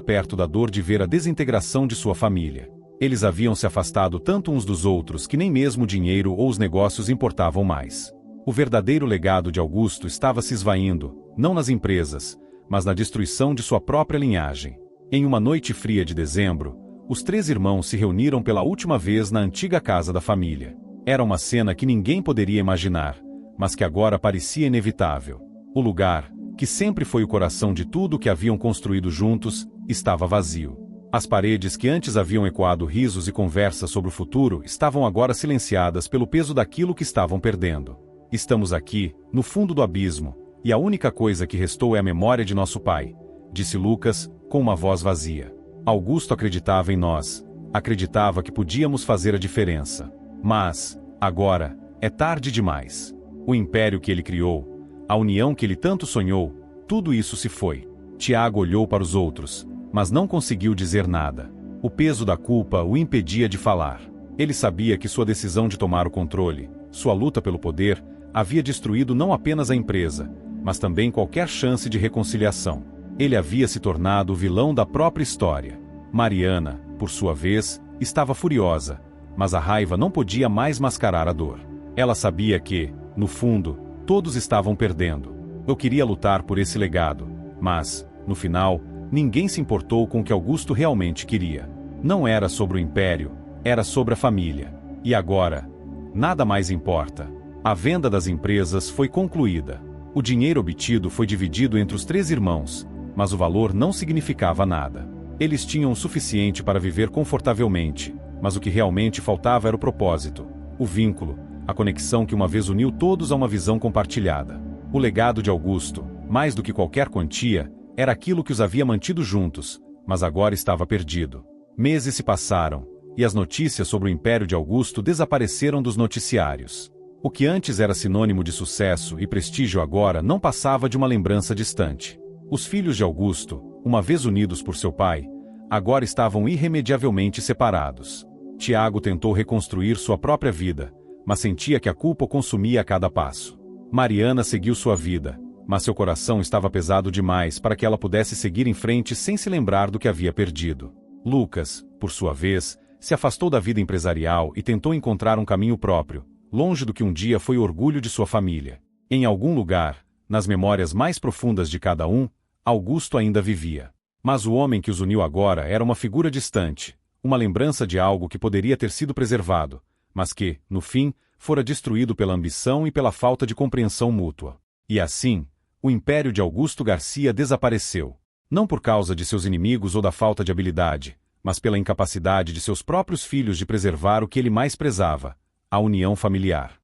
[SPEAKER 1] perto da dor de ver a desintegração de sua família. Eles haviam se afastado tanto uns dos outros que nem mesmo o dinheiro ou os negócios importavam mais. O verdadeiro legado de Augusto estava se esvaindo, não nas empresas, mas na destruição de sua própria linhagem. Em uma noite fria de dezembro, os 3 irmãos se reuniram pela última vez na antiga casa da família. Era uma cena que ninguém poderia imaginar, mas que agora parecia inevitável. O lugar, que sempre foi o coração de tudo o que haviam construído juntos, estava vazio. As paredes que antes haviam ecoado risos e conversas sobre o futuro estavam agora silenciadas pelo peso daquilo que estavam perdendo. Estamos aqui, no fundo do abismo, e a única coisa que restou é a memória de nosso pai, disse Lucas, com uma voz vazia. Augusto acreditava em nós, acreditava que podíamos fazer a diferença. Mas, agora, é tarde demais. O império que ele criou, a união que ele tanto sonhou, tudo isso se foi. Tiago olhou para os outros, mas não conseguiu dizer nada. O peso da culpa o impedia de falar. Ele sabia que sua decisão de tomar o controle, sua luta pelo poder, havia destruído não apenas a empresa, mas também qualquer chance de reconciliação. Ele havia se tornado o vilão da própria história. Mariana, por sua vez, estava furiosa, mas a raiva não podia mais mascarar a dor. Ela sabia que, no fundo, todos estavam perdendo. Eu queria lutar por esse legado, mas, no final, ninguém se importou com o que Augusto realmente queria. Não era sobre o império, era sobre a família. E agora, nada mais importa. A venda das empresas foi concluída. O dinheiro obtido foi dividido entre os 3 irmãos, mas o valor não significava nada. Eles tinham o suficiente para viver confortavelmente, mas o que realmente faltava era o propósito, o vínculo, a conexão que uma vez uniu todos a uma visão compartilhada. O legado de Augusto, mais do que qualquer quantia, era aquilo que os havia mantido juntos, mas agora estava perdido. Meses se passaram, e as notícias sobre o império de Augusto desapareceram dos noticiários. O que antes era sinônimo de sucesso e prestígio agora não passava de uma lembrança distante. Os filhos de Augusto, uma vez unidos por seu pai, agora estavam irremediavelmente separados. Tiago tentou reconstruir sua própria vida, mas sentia que a culpa o consumia a cada passo. Mariana seguiu sua vida, mas seu coração estava pesado demais para que ela pudesse seguir em frente sem se lembrar do que havia perdido. Lucas, por sua vez, se afastou da vida empresarial e tentou encontrar um caminho próprio, longe do que um dia foi o orgulho de sua família. Em algum lugar, nas memórias mais profundas de cada um, Augusto ainda vivia. Mas o homem que os uniu agora era uma figura distante, uma lembrança de algo que poderia ter sido preservado, mas que, no fim, fora destruído pela ambição e pela falta de compreensão mútua. E assim, o império de Augusto Garcia desapareceu. Não por causa de seus inimigos ou da falta de habilidade, mas pela incapacidade de seus próprios filhos de preservar o que ele mais prezava, a união familiar.